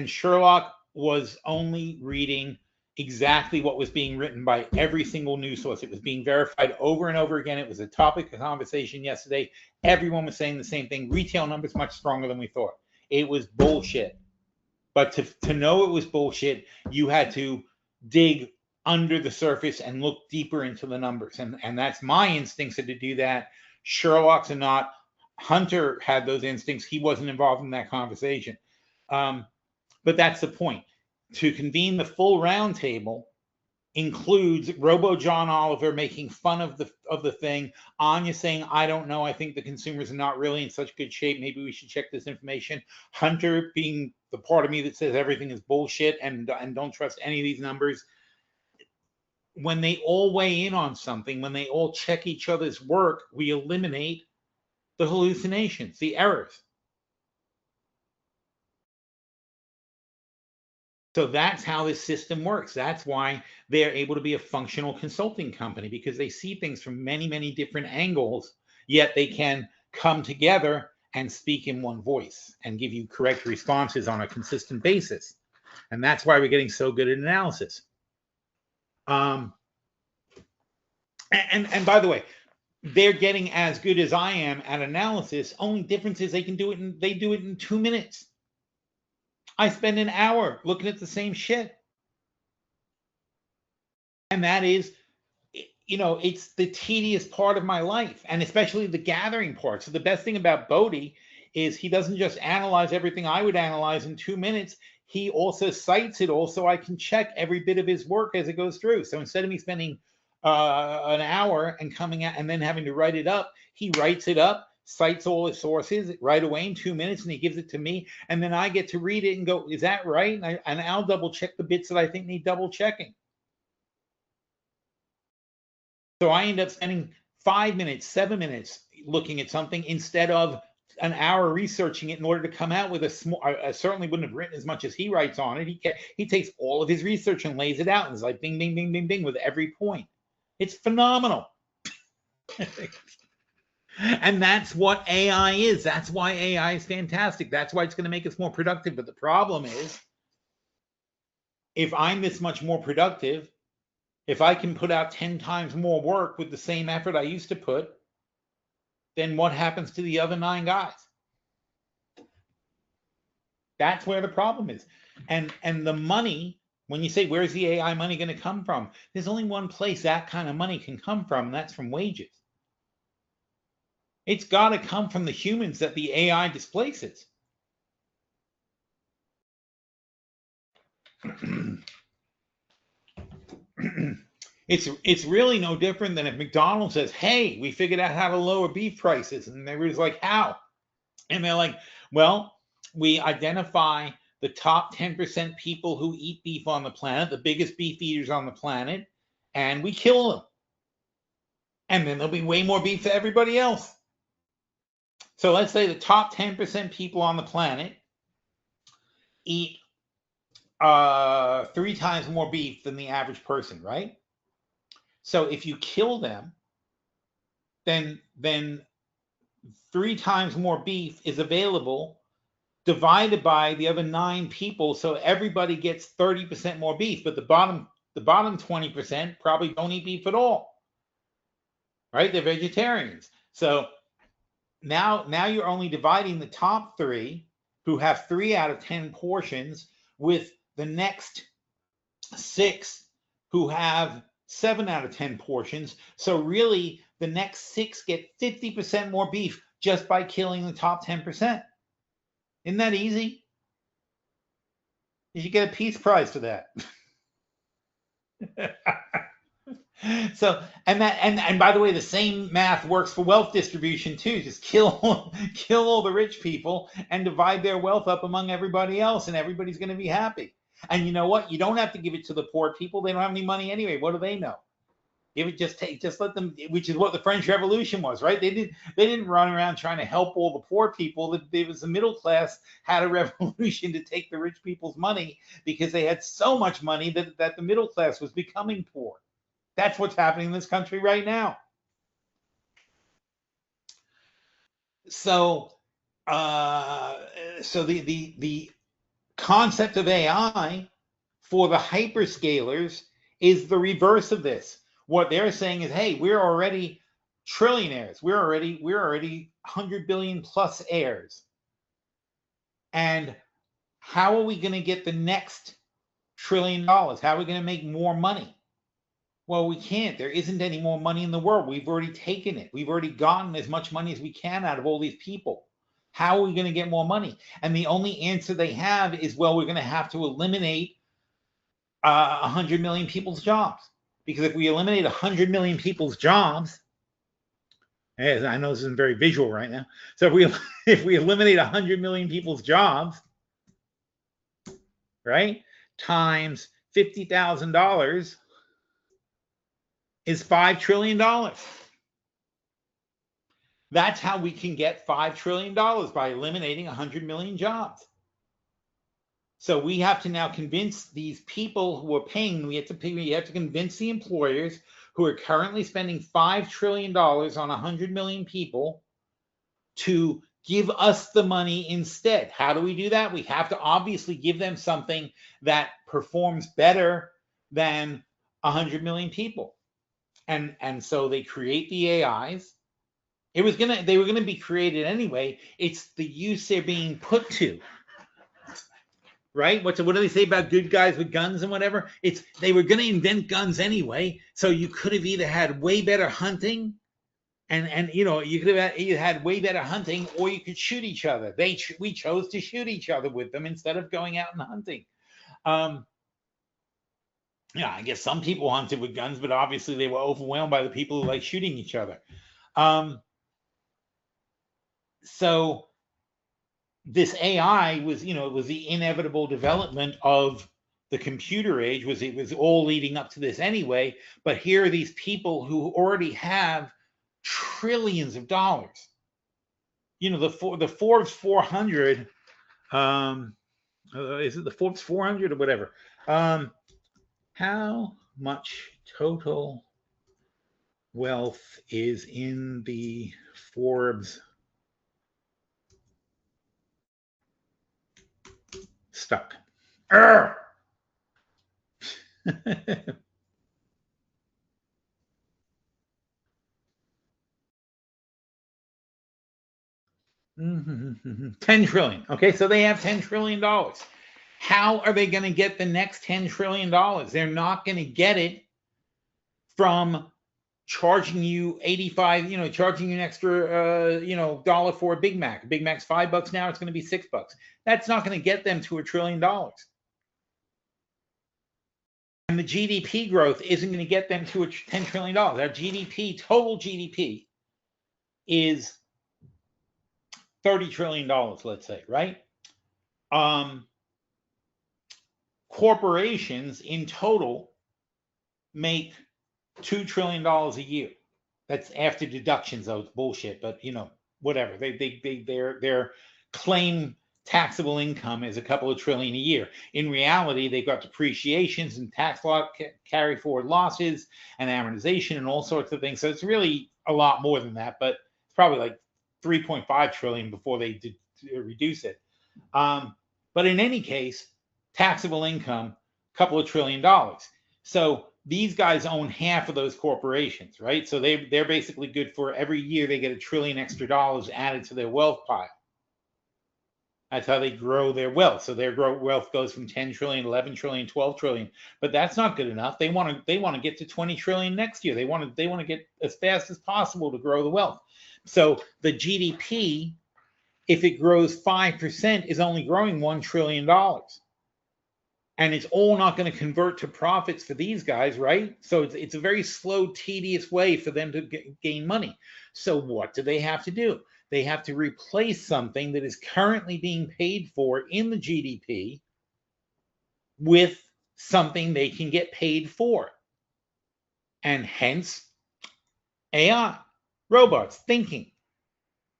[SPEAKER 1] Sherlock was only reading exactly what was being written by every single news source. It was being verified over and over again. It was a topic of conversation yesterday. Everyone was saying the same thing. Retail numbers much stronger than we thought. It was bullshit. But to know it was bullshit, you had to dig under the surface and look deeper into the numbers. And that's my instincts to do that. Sherlock's are not. Hunter had those instincts. He wasn't involved in that conversation. But that's the point. To convene the full roundtable includes Robo John Oliver making fun of the thing, Anya saying, I don't know, I think the consumers are not really in such good shape, maybe we should check this information, Hunter being the part of me that says everything is bullshit and don't trust any of these numbers. When they all weigh in on something, when they all check each other's work, we eliminate the hallucinations, the errors. So that's how this system works. That's why they're able to be a functional consulting company, because they see things from many, many different angles, yet they can come together and speak in one voice and give you correct responses on a consistent basis. And that's why we're getting so good at analysis. And by the way, they're getting as good as I am at analysis. Only difference is they do it in 2 minutes. I spend an hour looking at the same shit. And that is, it's the tedious part of my life, and especially the gathering part. So the best thing about Bodhi is he doesn't just analyze everything I would analyze in 2 minutes. He also cites it all, so I can check every bit of his work as it goes through. So instead of me spending an hour and coming out and then having to write it up, he writes it up, cites all his sources right away in 2 minutes, and he gives it to me. And then I get to read it and go, is that right? And I'll double check the bits that I think need double checking. So I end up spending 5 minutes, 7 minutes looking at something instead of an hour researching it in order to come out with a small. I certainly wouldn't have written as much as he writes on it. He takes all of his research and lays it out, and it's like bing, bing, bing, bing, bing with every point. It's phenomenal. And that's what AI is. That's why AI is fantastic. That's why it's going to make us more productive. But the problem is, if I'm this much more productive, if I can put out 10 times more work with the same effort I used to put, then what happens to the other 9 guys? That's where the problem is. And the money, when you say, where's the AI money going to come from? There's only one place that kind of money can come from, and that's from wages. It's got to come from the humans that the AI displaces. It's really no different than if McDonald's says, hey, we figured out how to lower beef prices. And everybody's like, how? And they're like, well, we identify the top 10% people who eat beef on the planet, the biggest beef eaters on the planet, and we kill them. And then there'll be way more beef for everybody else. So let's say the top 10% people on the planet eat 3 times more beef than the average person, right? So if you kill them, then 3 times more beef is available divided by the other 9 people. So everybody gets 30% more beef, but the bottom 20% probably don't eat beef at all, right? They're vegetarians. So now you're only dividing the top 3 who have 3 out of 10 portions with the next 6 who have 7 out of 10 portions. So really, the next 6 get 50% more beef just by killing the top 10%. Isn't that easy? You should get a Peace Prize for that. So, and by the way, the same math works for wealth distribution too. Just kill all the rich people and divide their wealth up among everybody else, and everybody's going to be happy. And you know what? You don't have to give it to the poor people. They don't have any money anyway. What do they know? Give it, just let them, which is what the French Revolution was, right? They didn't run around trying to help all the poor people. It was the middle class had a revolution to take the rich people's money because they had so much money that the middle class was becoming poor. That's what's happening in this country right now. So, the concept of AI for the hyperscalers is the reverse of this. What they're saying is, hey, we're already trillionaires. We're already 100 billion plus heirs. And how are we going to get the next $1 trillion? How are we going to make more money? Well, we can't. There isn't any more money in the world. We've already taken it. We've already gotten as much money as we can out of all these people. How are we going to get more money? And the only answer they have is, well, we're going to have to eliminate 100 million people's jobs. Because if we eliminate 100 million people's jobs, as I know this isn't very visual right now. So if we eliminate 100 million people's jobs, right, times $50,000 is $5 trillion. That's how we can get $5 trillion, by eliminating 100 million jobs. So we have to now convince these people who are paying, we have to convince the employers who are currently spending $5 trillion on 100 million people to give us the money instead. How do we do that? We have to obviously give them something that performs better than 100 million people. And so they create the AIs. They were gonna be created anyway. It's the use they're being put to. Right? What do they say about good guys with guns and whatever? They were going to invent guns anyway, so you could have either had way better hunting, and you could have had way better hunting, or you could shoot each other. We chose to shoot each other with them instead of going out and hunting. Yeah, I guess some people hunted with guns, but obviously they were overwhelmed by the people who like shooting each other. So this AI was, it was the inevitable development of the computer age. It was all leading up to this anyway. But here are these people who already have trillions of dollars. The Forbes 400. Is it the Forbes 400 or whatever? How much total wealth is in the Forbes stuck? $10 trillion. Okay, so they have $10 trillion. How are they going to get the next $10 trillion? They're not going to get it from charging you 85, charging you an extra, dollar for a Big Mac. Big Mac's $5 now. It's going to be $6. That's not going to get them to $1 trillion. And the GDP growth isn't going to get them to $10 trillion. Our GDP, total GDP, is $30 trillion, let's say, right? Corporations in total make $2 trillion a year. That's after deductions, though. It's bullshit, but whatever. Their claim taxable income is a couple of trillion a year. In reality, they've got depreciations and tax law carry forward losses and amortization and all sorts of things. So it's really a lot more than that, but it's probably like 3.5 trillion before they reduce it. But in any case, taxable income, a couple of $1 trillion. So these guys own half of those corporations, right? So they're basically good for every year they get $1 trillion extra dollars added to their wealth pile. That's how they grow their wealth. So their wealth goes from 10 trillion, 11 trillion, 12 trillion. But that's not good enough. They want to get to 20 trillion next year. They want to get as fast as possible to grow the wealth. So the GDP, if it grows 5%, is only growing $1 trillion. And it's all not going to convert to profits for these guys, right? So it's a very slow, tedious way for them to gain money. So what do they have to do? They have to replace something that is currently being paid for in the GDP with something they can get paid for. And hence AI, robots, thinking.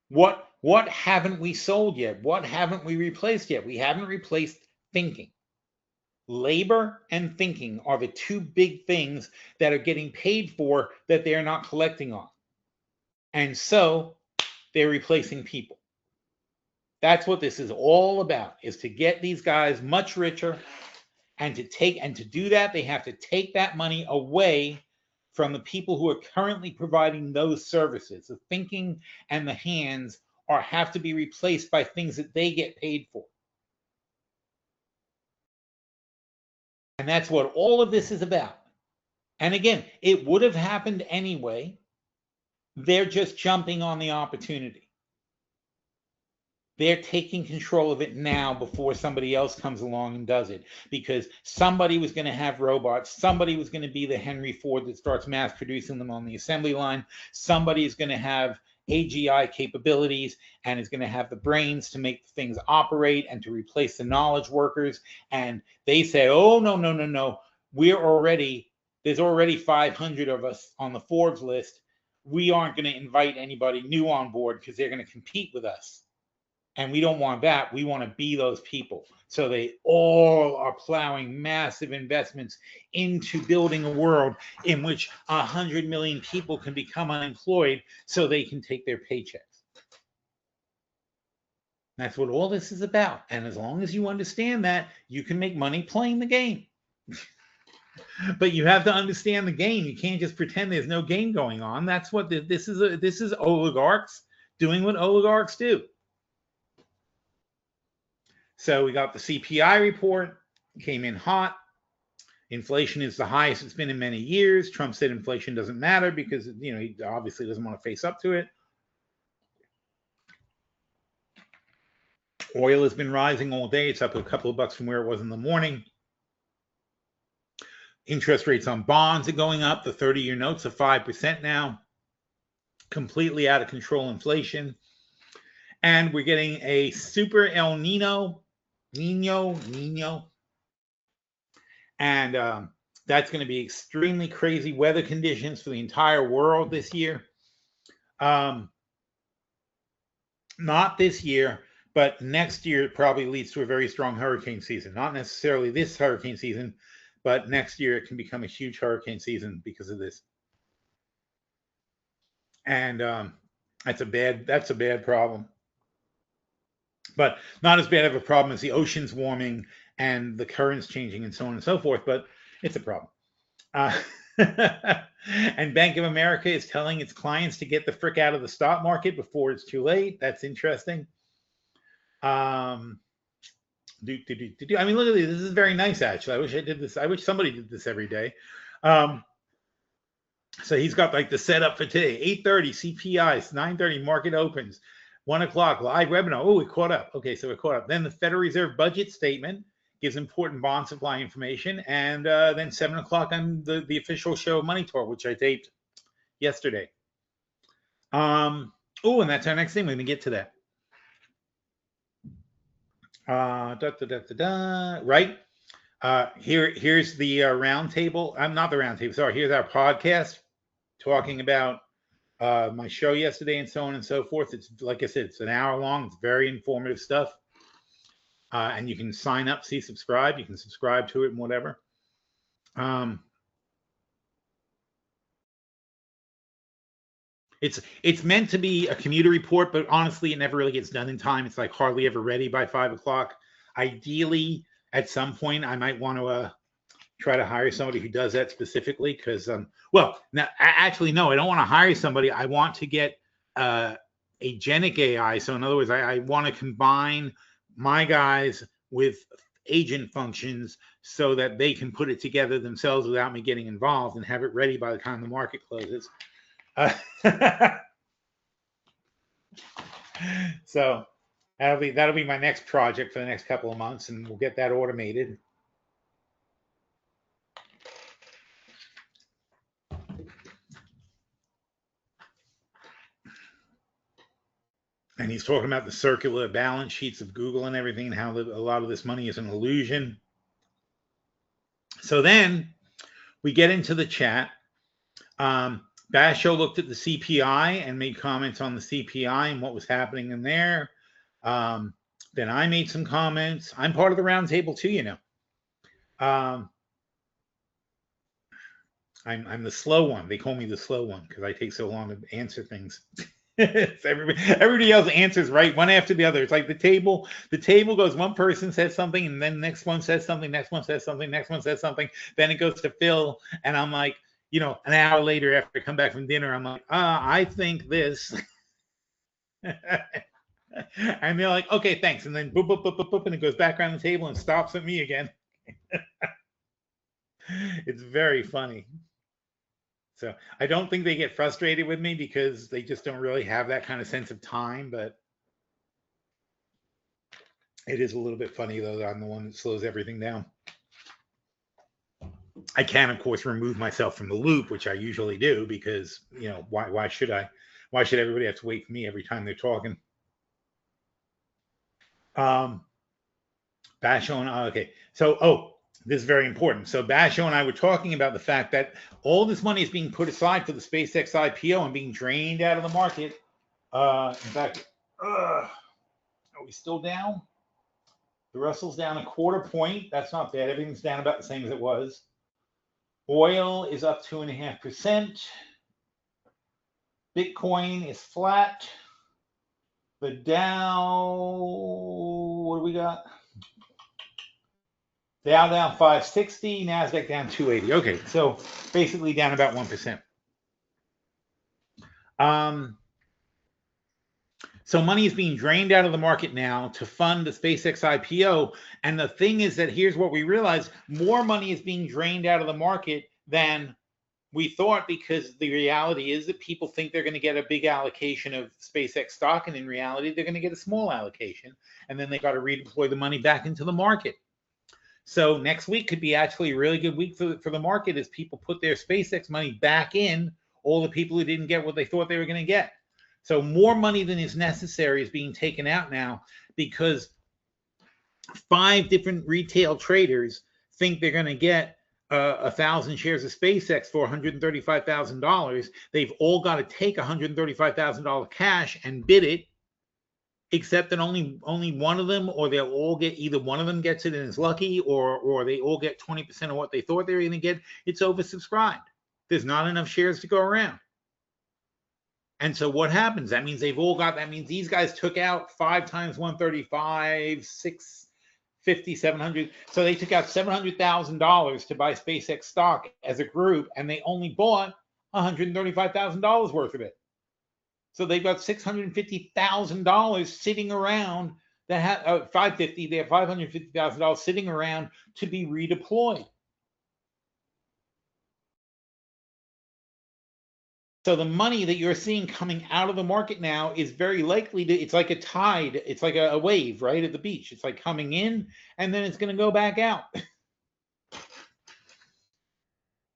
[SPEAKER 1] What haven't we sold yet? What haven't we replaced yet? We haven't replaced thinking. Labor and thinking are the two big things that are getting paid for that they're not collecting on. And so they're replacing people. That's what this is all about, is to get these guys much richer, and to do that, they have to take that money away from the people who are currently providing those services. The thinking and the hands have to be replaced by things that they get paid for. And that's what all of this is about. And again, it would have happened anyway. They're just jumping on the opportunity. They're taking control of it now before somebody else comes along and does it, because somebody was going to have robots. Somebody was going to be the Henry Ford that starts mass producing them on the assembly line. Somebody is going to have AGI capabilities and is going to have the brains to make things operate and to replace the knowledge workers. And they say, oh, no, no, no, no. There's already 500 of us on the Forbes list. We aren't going to invite anybody new on board because they're going to compete with us. And we don't want that. We want to be those people. So they all are plowing massive investments into building a world in which 100 million people can become unemployed so they can take their paychecks. That's what all this is about. And as long as you understand that, you can make money playing the game. But you have to understand the game. You can't just pretend there's no game going on. That's what this is. This is oligarchs doing what oligarchs do. So we got the CPI report, came in hot. Inflation is the highest it's been in many years. Trump said inflation doesn't matter because, you know, he obviously doesn't want to face up to it. Oil has been rising all day. It's up a couple of bucks from where it was in the morning. Interest rates on bonds are going up. The 30-year notes are 5% now. Completely out of control inflation. And we're getting a super El Nino. And that's going to be extremely crazy weather conditions for the entire world this year. Not this year, but next year it probably leads to a very strong hurricane season. Not necessarily this hurricane season, but next year it can become a huge hurricane season because of this. And that's a bad problem. But not as bad of a problem as the oceans warming and the currents changing and so on and so forth, but it's a problem. And Bank of America is telling its clients to get the frick out of the stock market before it's too late. That's interesting. I mean, look at this. This is very nice, actually. I wish I did this. I wish somebody did this every day. So he's got like the setup for today. 8:30 CPIs, 9:30 market opens, 1 o'clock live webinar. Oh, we caught up. Okay, so we're caught up. Then the Federal Reserve budget statement gives important bond supply information. And then 7 o'clock on the official show Money Talk, which I taped yesterday. Oh, and that's our next thing. We're going to get to that. Right. Here's the roundtable. I'm not the roundtable. Sorry. Here's our podcast talking about my show yesterday and so on and so forth. It's like I said, it's an hour long. It's very informative stuff. And you can sign up, subscribe. You can subscribe to it and whatever. It's meant to be a commuter report, but honestly, it never really gets done in time. It's like hardly ever ready by 5 o'clock. Ideally, at some point, I might want to try to hire somebody who does that specifically because, well, now, actually, no, I don't want to hire somebody. I want to get agentic AI. So in other words, I want to combine my guys with agent functions so that they can put it together themselves without me getting involved and have it ready by the time the market closes. So that'll be my next project for the next couple of months, and we'll get that automated. And he's talking about the circular balance sheets of Google and everything, and how a lot of this money is an illusion. So then we get into the chat. Basho looked at the CPI and made comments on the CPI and what was happening in there. Then I made some comments. I'm part of the roundtable too, you know. I'm the slow one. They call me the slow one because I take so long to answer things. Everybody else answers right one after the other. It's like the table goes, one person says something, and then next one says something, next one says something, next one says something. Then it goes to Phil, and I'm like, you know, an hour later after I come back from dinner, I'm like, I think this. And they're like, okay, thanks. And then boop, boop, boop, boop, boop, and it goes back around the table and stops at me again. It's very funny. So I don't think they get frustrated with me because they just don't really have that kind of sense of time. But It is a little bit funny though that I'm the one that slows everything down. I can, of course, remove myself from the loop, which I usually do, because why should I? Why should everybody have to wait for me every time they're talking? Basho and okay, so this is very important. So Basho and I were talking about the fact that all this money is being put aside for the SpaceX IPO and being drained out of the market. In fact, are we still down? The Russell's down a 1/4 point. That's not bad. Everything's down about the same as it was. Oil is up 2.5%. Bitcoin is flat. The Dow, what do we got? Dow down 560, NASDAQ down 280. Okay, so basically down about 1%. So money is being drained out of the market now to fund the SpaceX IPO. And the thing is that here's what we realize: more money is being drained out of the market than we thought, because the reality is that people think they're going to get a big allocation of SpaceX stock, and in reality, they're going to get a small allocation, and then they got to redeploy the money back into the market. So next week could be actually a really good week for the market as people put their SpaceX money back in, all the people who didn't get what they thought they were going to get. So more money than is necessary is being taken out now, because 5 different retail traders think they're going to get 1,000 shares of SpaceX for $135,000. They've all got to take $135,000 cash and bid it, except that only one of them, or they'll all get, either one of them gets it and is lucky, or they all get 20% of what they thought they were going to get. It's oversubscribed. There's not enough shares to go around. And so what happens? That means that means these guys took out 5 times 135, 650, 700. So they took out $700,000 to buy SpaceX stock as a group, and they only bought $135,000 worth of it. So they've got $650,000 sitting around that have $550. They have $550,000 sitting around to be redeployed. So the money that you're seeing coming out of the market now is very likely to, it's like a tide, it's like a wave right at the beach. It's like coming in and then it's going to go back out.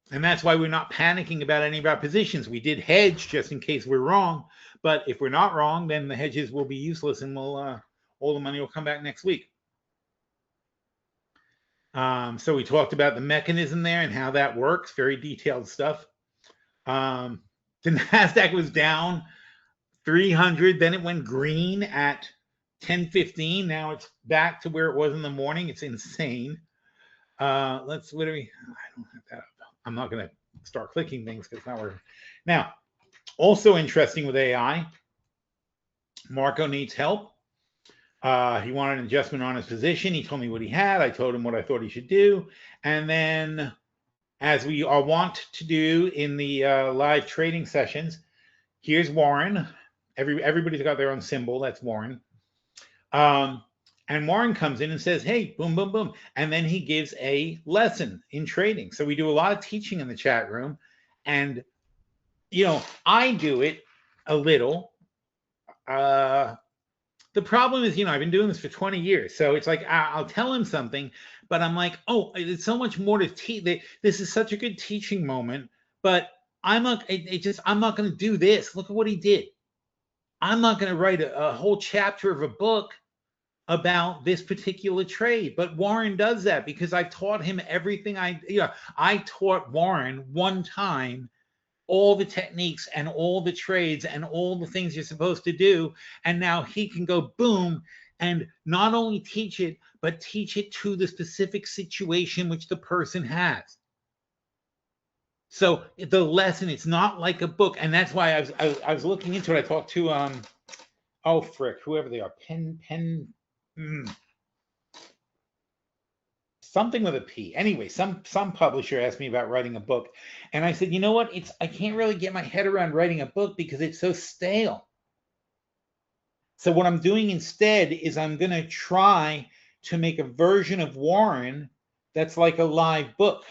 [SPEAKER 1] And that's why we're not panicking about any of our positions. We did hedge just in case we're wrong, but if we're not wrong, then the hedges will be useless, and all the money will come back next week. So we talked about the mechanism there and how that works, very detailed stuff. The NASDAQ was down 300. Then it went green at 10:15. Now it's back to where it was in the morning. It's insane. I don't have that up. I'm not going to start clicking things because it's not working. Now, also interesting with AI, Marco needs help. He wanted an adjustment on his position. He told me what he had. I told him what I thought he should do. And then, as we are wont to do in the live trading sessions, here's Warren. Everybody's got their own symbol. That's Warren. And Warren comes in and says, hey, boom, boom, boom. And then he gives a lesson in trading. So we do a lot of teaching in the chat room. And, I do it a little. The problem is, I've been doing this for 20 years. So it's like, I'll tell him something, but I'm like, oh, it's so much more to teach. This is such a good teaching moment, but I'm not going to do this. Look at what he did. I'm not going to write a whole chapter of a book about this particular trade. But Warren does that because I taught him everything. I taught Warren one time all the techniques and all the trades and all the things you're supposed to do. And now he can go boom and not only teach it, but teach it to the specific situation which the person has. So the lesson, it's not like a book. And that's why I was looking into it. I talked to, whoever they are, something with a P. Anyway, some publisher asked me about writing a book. And I said, you know what? I can't really get my head around writing a book because it's so stale. So what I'm doing instead is I'm going to try to make a version of Warren that's like a live book.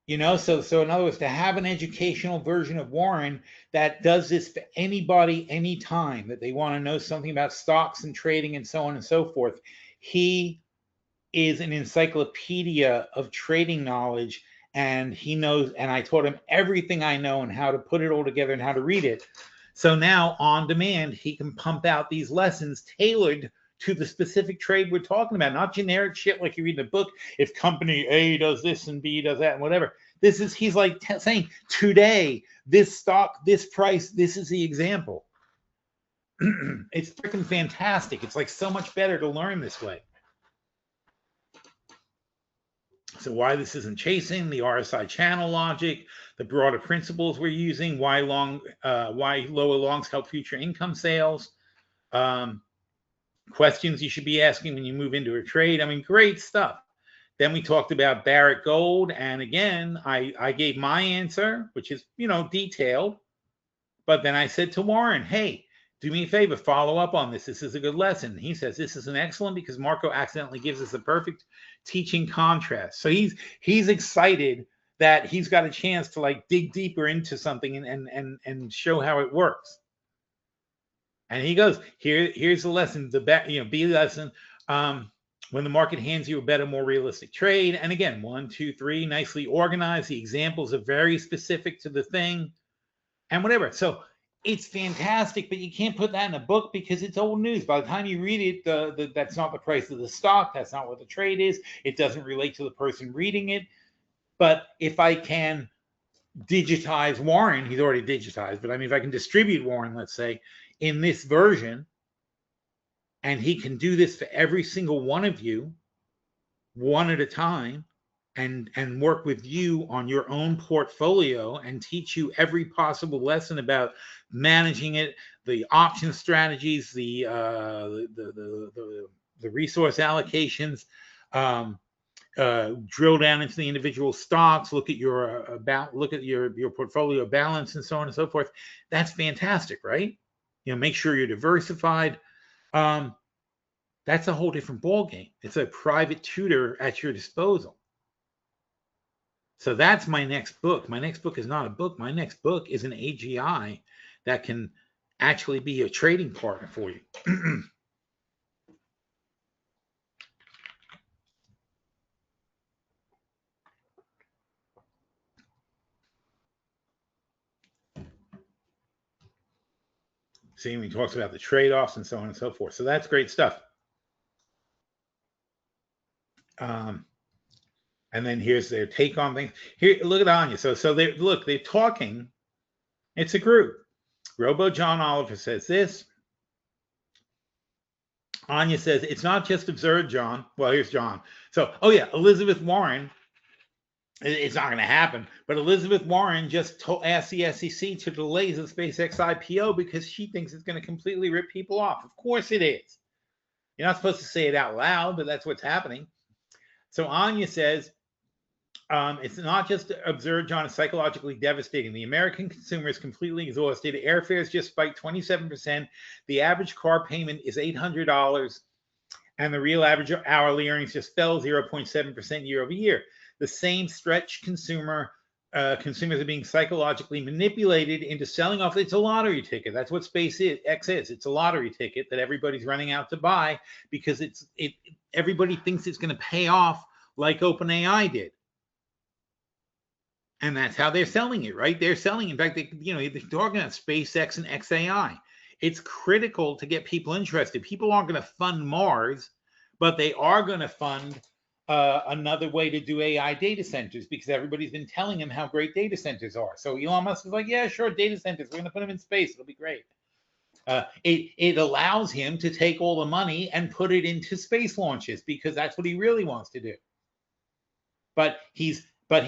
[SPEAKER 1] You know, so in other words, to have an educational version of Warren that does this for anybody, anytime that they want to know something about stocks and trading and so on and so forth, he is an encyclopedia of trading knowledge, and he knows, and I taught him everything I know and how to put it all together and how to read it. So now on demand, he can pump out these lessons tailored to the specific trade we're talking about, not generic shit like you read in the book. If company A does this and B does that and whatever. This is, he's like saying, today, this stock, this price, this is the example. It's freaking fantastic. It's like so much better to learn this way. So why this isn't chasing, the RSI channel logic, the broader principles we're using, why lower longs help future income sales, questions you should be asking when you move into a trade. I mean, great stuff. Then we talked about Barrett Gold, and again, I gave my answer, which is, you know, detailed. But then I said to Warren, hey, do me a favor, follow up on this. This is a good lesson. He says this is an excellent because Marco accidentally gives us a perfect teaching contrast. So he's excited that he's got a chance to like dig deeper into something and show how it works. And he goes, here's the lesson, B lesson. When the market hands you a better, more realistic trade. And again, 1, 2, 3, nicely organized. The examples are very specific to the thing and whatever. So it's fantastic, but you can't put that in a book because it's old news. By the time you read it, that's not the price of the stock. That's not what the trade is. It doesn't relate to the person reading it. But if I can digitize Warren, he's already digitized, but I mean, if I can distribute Warren, let's say, in this version, and he can do this for every single one of you, one at a time, and work with you on your own portfolio and teach you every possible lesson about managing it, the option strategies, the resource allocations, drill down into the individual stocks, look at your portfolio balance, and so on and so forth. That's fantastic, right? You know, make sure you're diversified. That's a whole different ballgame. It's a private tutor at your disposal. So that's my next book. My next book is not a book. My next book is an AGI that can actually be a trading partner for you. See, he talks about the trade-offs and so on and so forth. So that's great stuff. And then here's their take on things. Here, look at Anya. So they're talking. It's a group. Robo John Oliver says this. Anya says, it's not just absurd, John. Well, here's John. So, oh yeah, Elizabeth Warren. It's not going to happen. But Elizabeth Warren just asked the SEC to delay the SpaceX IPO because she thinks it's going to completely rip people off. Of course it is. You're not supposed to say it out loud, but that's what's happening. So Anya says, it's not just absurd, John. It's psychologically devastating. The American consumer is completely exhausted. Airfares just spiked 27%. The average car payment is $800. And the real average hourly earnings just fell 0.7% year over year. The same stretched consumers are being psychologically manipulated into selling off. It's a lottery ticket. That's what SpaceX is. It's a lottery ticket that everybody's running out to buy because everybody thinks it's going to pay off like OpenAI did. And that's how they're selling it, right? They're selling, in fact, they're talking about SpaceX and XAI. It's critical to get people interested. People aren't going to fund Mars, but they are going to fund another way to do AI data centers because everybody's been telling them how great data centers are. So Elon Musk is like, yeah, sure, data centers. We're going to put them in space. It'll be great. It allows him to take all the money and put it into space launches because that's what he really wants to do. But he's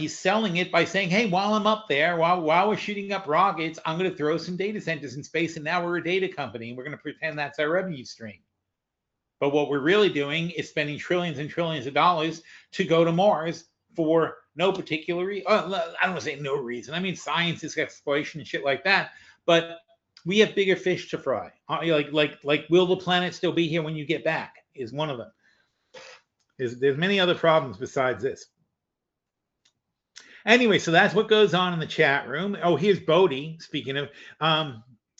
[SPEAKER 1] selling it by saying, hey, while I'm up there, while we're shooting up rockets, I'm going to throw some data centers in space, and now we're a data company, and we're going to pretend that's our revenue stream. But what we're really doing is spending trillions and trillions of dollars to go to Mars for no particular reason. I don't want to say no reason. I mean, science is exploration and shit like that. But we have bigger fish to fry. Like, will the planet still be here when you get back? Is one of them. There's many other problems besides this. Anyway, so that's what goes on in the chat room. Oh, here's Bodie. Speaking of,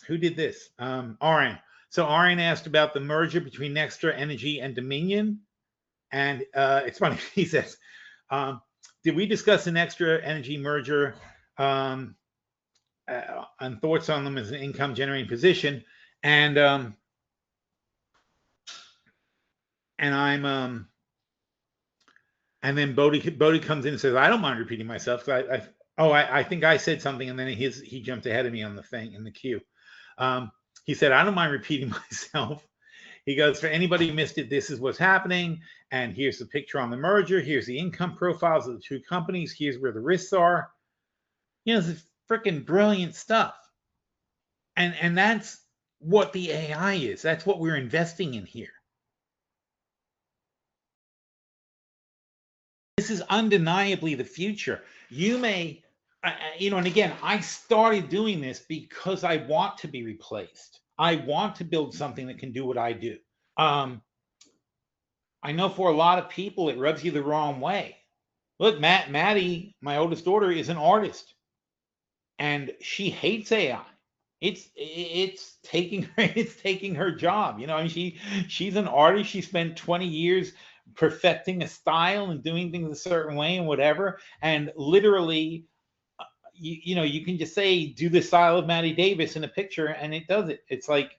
[SPEAKER 1] who did this? Arian. So Arian asked about the merger between Nextra Energy and Dominion. And it's funny, he says, did we discuss an Extra Energy merger and thoughts on them as an income generating position? And I'm and then Bodie comes in and says, I don't mind repeating myself. I think I said something, and then he jumped ahead of me on the thing in the queue. He said, I don't mind repeating myself. He goes, for anybody who missed it, this is what's happening. And here's the picture on the merger. Here's the income profiles of the two companies. Here's where the risks are. It's freaking brilliant stuff. And that's what the AI is. That's what we're investing in here. This is undeniably the future. You may, and again, I started doing this because I want to be replaced. I want to build something that can do what I do. I know for a lot of people, it rubs you the wrong way. Look, Maddie, my oldest daughter, is an artist, and she hates AI. It's taking her job. She's an artist. She spent 20 years perfecting a style and doing things a certain way and whatever. And literally, you can just say, do the style of Maddie Davis in a picture, and it does it. It's like,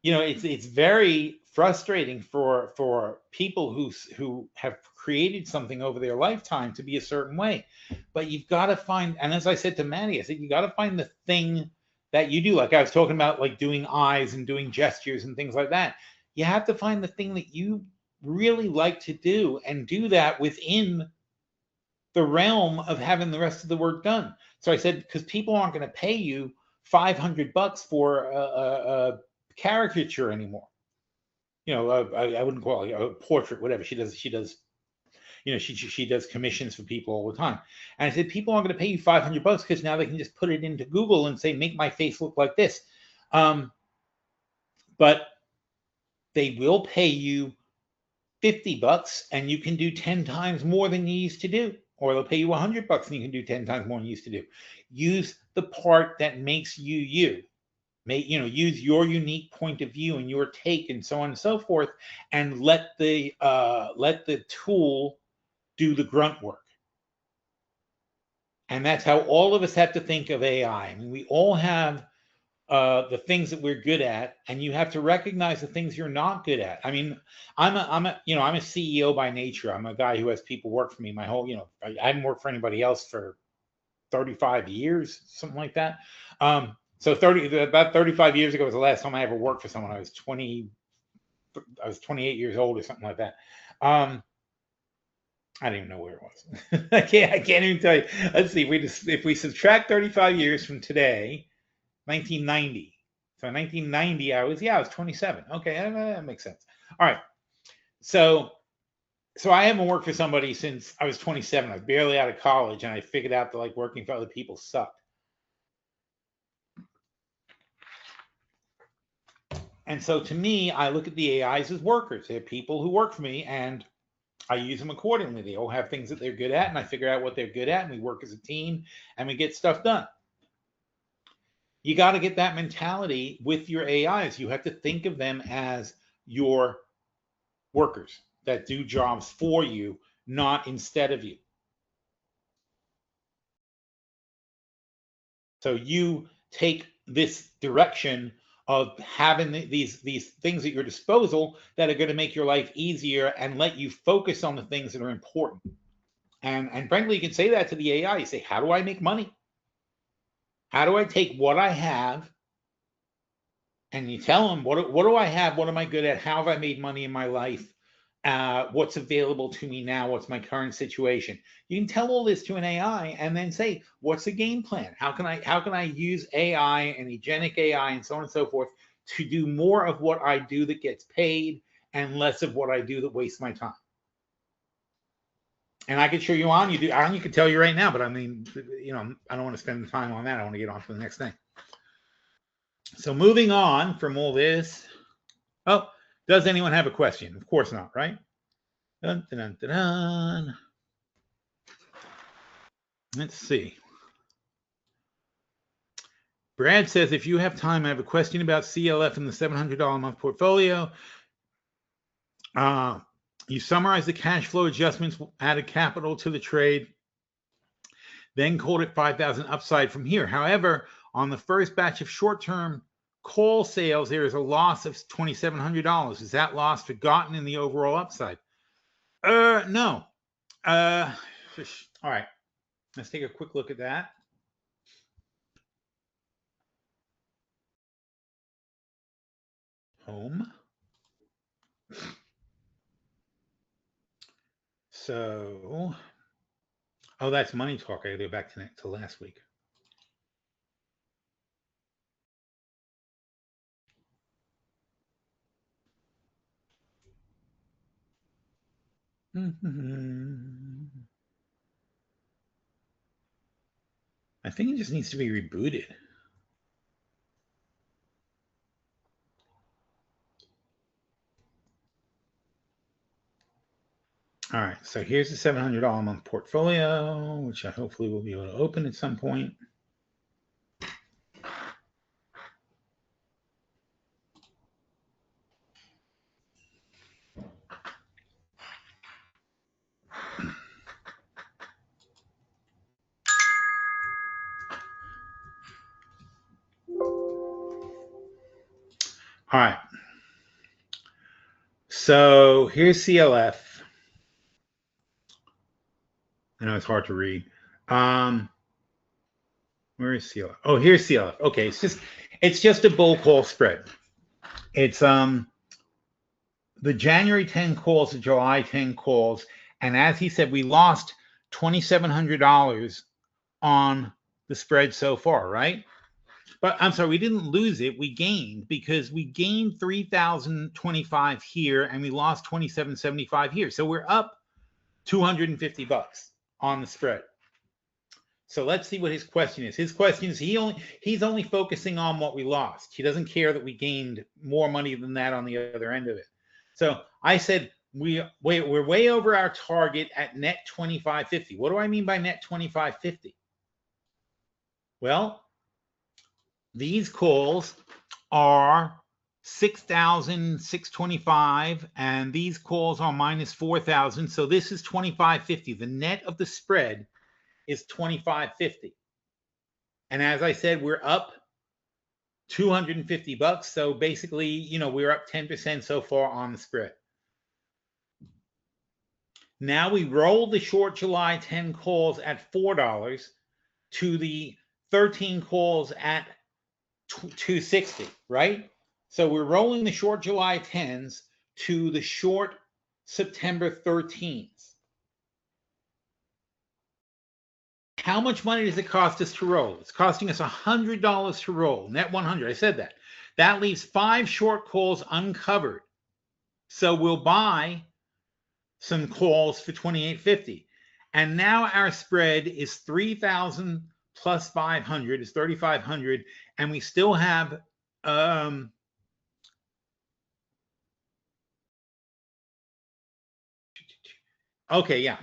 [SPEAKER 1] it's very frustrating for people who have created something over their lifetime to be a certain way. But you've got to find, and as I said to Maddie, I said, you got to find the thing that you do. Like I was talking about, like doing eyes and doing gestures and things like that. You have to find the thing that you really like to do and do that within the realm of having the rest of the work done. So I said, because people aren't going to pay you $500 for a caricature anymore. I wouldn't call it a portrait, whatever. She does, she does commissions for people all the time. And I said, people aren't going to pay you $500 because now they can just put it into Google and say, make my face look like this. But they will pay you $50 and you can do 10 times more than you used to do. Or they'll pay you $100 and you can do 10 times more than you used to do. Use the part that makes you you. Use your unique point of view and your take and so on and so forth, and let the tool do the grunt work. And that's how all of us have to think of AI. I mean, we all have the things that we're good at, and you have to recognize the things you're not good at. I mean, I'm a CEO by nature. I'm a guy who has people work for me my whole, I hadn't worked for anybody else for 35 years, something like that. So about 35 years ago was the last time I ever worked for someone. I was 28 years old or something like that. I don't even know where it was. I can't even tell you. Let's see. If we subtract 35 years from today, 1990. So 1990, I was 27. Okay, that makes sense. All right. So I haven't worked for somebody since I was 27. I was barely out of college, and I figured out that working for other people sucked. And so to me, I look at the AIs as workers. They're people who work for me, and I use them accordingly. They all have things that they're good at, and I figure out what they're good at, and we work as a team, and we get stuff done. You got to get that mentality with your AIs. You have to think of them as your workers that do jobs for you, not instead of you. So you take this direction of having these things at your disposal that are going to make your life easier and let you focus on the things that are important. And frankly, you can say that to the AI. You say, how do I make money? How do I take what I have? And you tell them, what do I have? What am I good at? How have I made money in my life? What's available to me now? What's my current situation? You can tell all this to an AI and then say, what's the game plan? How can I use AI and agentic AI and so on and so forth to do more of what I do that gets paid and less of what I do that wastes my time? And I could show you on. You could tell you right now, but I mean, I don't want to spend the time on that. I want to get on to the next thing. So moving on from all this. Oh, does anyone have a question? Of course not, right? Dun, dun, dun, dun, dun. Let's see. Brad says, if you have time, I have a question about CLF in the $700 a month portfolio. You summarize the cash flow adjustments, added capital to the trade, then called it 5,000 upside from here. However, on the first batch of short-term call sales, there is a loss of $2,700. Is that loss forgotten in the overall upside? No. All right. Let's take a quick look at that. Home. So, oh, that's money talk. I gotta go back to last week. I think it just needs to be rebooted. All right, so here's the $700 a month portfolio, which I hopefully will be able to open at some point. All right. So here's CLF. I know it's hard to read. Where is CLF? Oh, here's CLF. Okay, it's just a bull call spread. It's the January 10 calls, the July 10 calls, and as he said, we lost $2,700 on the spread so far, right? But I'm sorry, we didn't lose it. We gained, because we gained 3,025 here and we lost 2,775 here. So we're up $250 on the spread. So let's see what his question is. His question is he's only focusing on what we lost. He doesn't care that we gained more money than that on the other end of it. So I said we're way over our target at net 2550. What do I mean by net 2550? Well, these calls are 6,625, and these calls are minus 4,000. So this is 2550. The net of the spread is 2550. And as I said, we're up $250. So basically, we're up 10% so far on the spread. Now we roll the short July 10 calls at $4 to the 13 calls at $260, right? So we're rolling the short July 10s to the short September 13s. How much money does it cost us to roll? It's costing us $100 to roll, net 100. I said that. That leaves 5 short calls uncovered. So we'll buy some calls for $2,850. And now our spread is 3,000 plus 500 is 3,500, and we still have okay, yeah.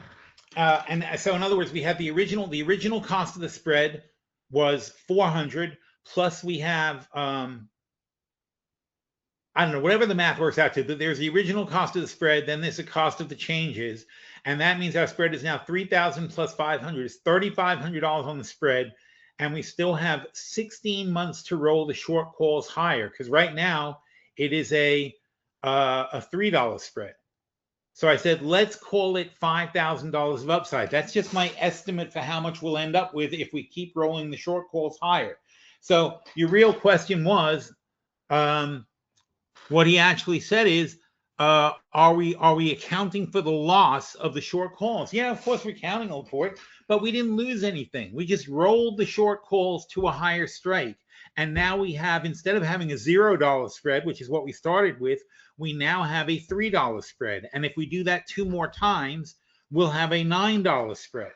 [SPEAKER 1] And so in other words, we have the original cost of the spread was 400, plus we have I don't know, whatever the math works out to. There's the original cost of the spread, then there's the cost of the changes, and that means our spread is now 3,000 plus 500. It's $3,500 on the spread, and we still have 16 months to roll the short calls higher, because right now it is a $3 spread. So I said, let's call it $5,000 of upside. That's just my estimate for how much we'll end up with if we keep rolling the short calls higher. So your real question was, what he actually said is, are we accounting for the loss of the short calls? Yeah, of course we're accounting for it, but we didn't lose anything. We just rolled the short calls to a higher strike. And now we have, instead of having a $0 spread, which is what we started with, we now have a $3 spread. And if we do that 2 more times, we'll have a $9 spread.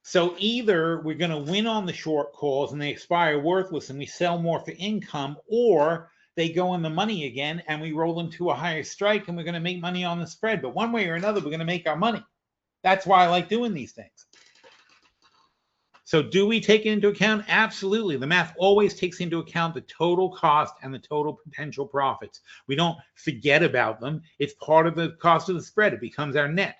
[SPEAKER 1] So either we're going to win on the short calls and they expire worthless and we sell more for income, or they go in the money again and we roll them to a higher strike and we're going to make money on the spread. But one way or another, we're going to make our money. That's why I like doing these things. So do we take it into account? Absolutely. The math always takes into account the total cost and the total potential profits. We don't forget about them. It's part of the cost of the spread. It becomes our net.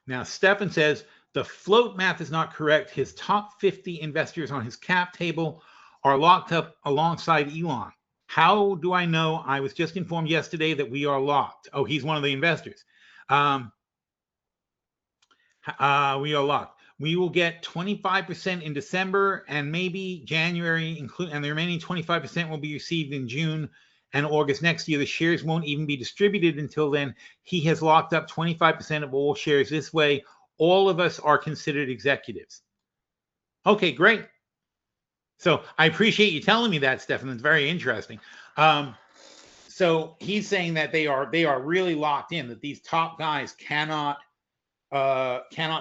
[SPEAKER 1] Now, Stefan says, the float math is not correct. His top 50 investors on his cap table are locked up alongside Elon. How do I know? I was just informed yesterday that we are locked. Oh, he's one of the investors. We are locked. We will get 25% in December and maybe January, and the remaining 25% will be received in June and August next year. The shares won't even be distributed until then. He has locked up 25% of all shares this way. All of us are considered executives. Okay, great. So I appreciate you telling me that, Stefan. It's very interesting. So he's saying that they are really locked in, that these top guys cannot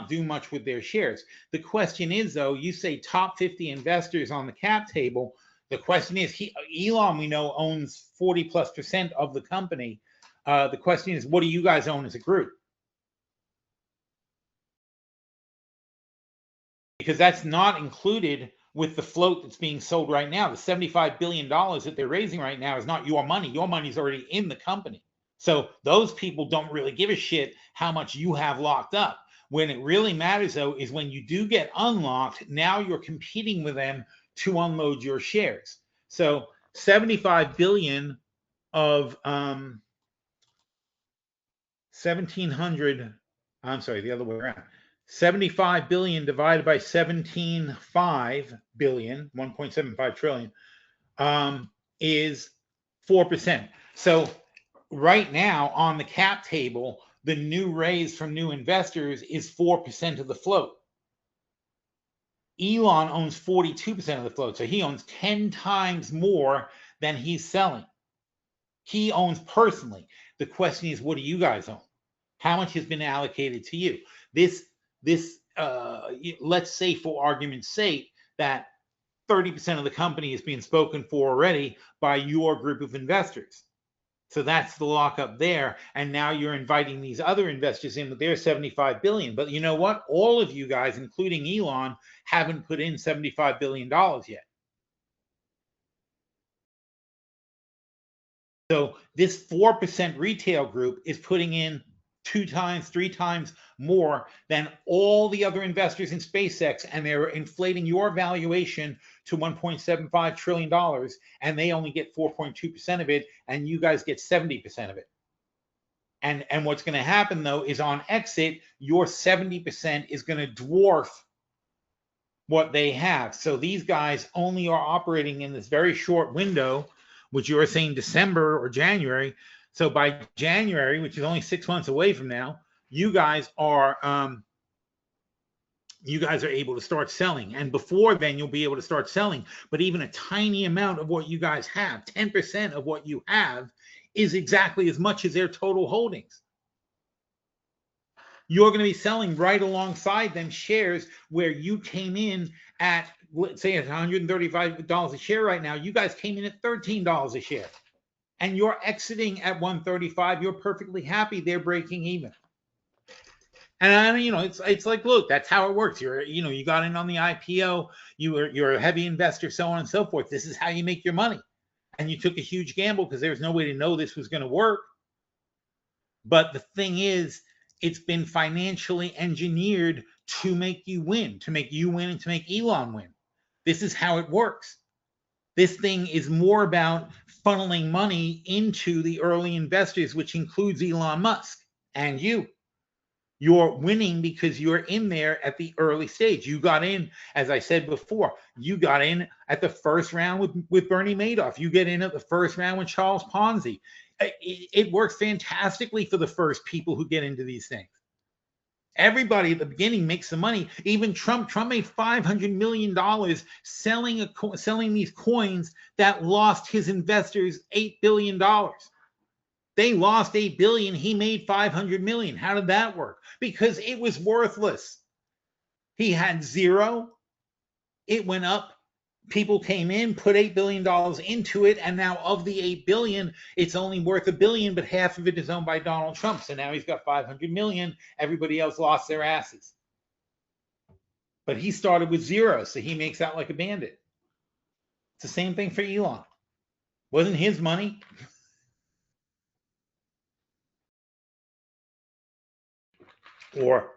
[SPEAKER 1] do much with their shares. The question is, though, you say top 50 investors on the cap table. The question is, Elon, we know, owns 40+% of the company. The question is, what do you guys own as a group? Because that's not included with the float that's being sold right now. The $75 billion that they're raising right now is not your money. Your money's already in the company. So those people don't really give a shit how much you have locked up. When it really matters, though, is when you do get unlocked, now you're competing with them to unload your shares. So 75 billion of 1700, I'm sorry, the other way around. 75 billion divided by 17.5 billion, 1.75 trillion, is 4%. So right now on the cap table, the new raise from new investors is 4% of the float. Elon owns 42% of the float, so he owns 10 times more than he's selling. He owns personally. The question is, what do you guys own? How much has been allocated to you? Let's say, for argument's sake, that 30% of the company is being spoken for already by your group of investors. So that's the lockup there. And now you're inviting these other investors in with their 75 billion. But you know what? All of you guys, including Elon, haven't put in $75 billion yet. So this 4% retail group is putting in 2 times, 3 times more than all the other investors in SpaceX, and they're inflating your valuation to $1.75 trillion, and they only get 4.2% of it, and you guys get 70% of it. And what's going to happen, though, is on exit, your 70% is going to dwarf what they have. So these guys only are operating in this very short window, which you were saying December or January. So by January, which is only 6 months away from now, you guys are able to start selling. And before then, you'll be able to start selling. But even a tiny amount of what you guys have, 10% of what you have, is exactly as much as their total holdings. You're going to be selling right alongside them shares where you came in at, let's say, at $135 a share right now. You guys came in at $13 a share. And you're exiting at 135, you're perfectly happy. They're breaking even. And it's like, look, that's how it works. You got in on the IPO, you're a heavy investor, so on and so forth. This is how you make your money. And you took a huge gamble because there's no way to know this was going to work. But the thing is, it's been financially engineered to make you win, and to make Elon win. This is how it works. This thing is more about funneling money into the early investors, which includes Elon Musk and you. You're winning because you're in there at the early stage. You got in, as I said before, you got in at the first round with Bernie Madoff. You get in at the first round with Charles Ponzi. It works fantastically for the first people who get into these things. Everybody at the beginning makes some money. Even Trump made $500 million selling these coins that lost his investors $8 billion. They lost $8 billion. He made $500 million. How did that work? Because it was worthless. He had zero. It went up people came in, put $8 billion into it, and now of the $8 billion, it's only worth $1 billion, but half of it is owned by Donald Trump. So now he's got 500 million. Everybody else lost their asses. But he started with zero, so he makes out like a bandit. It's the same thing for Elon. Wasn't his money. Or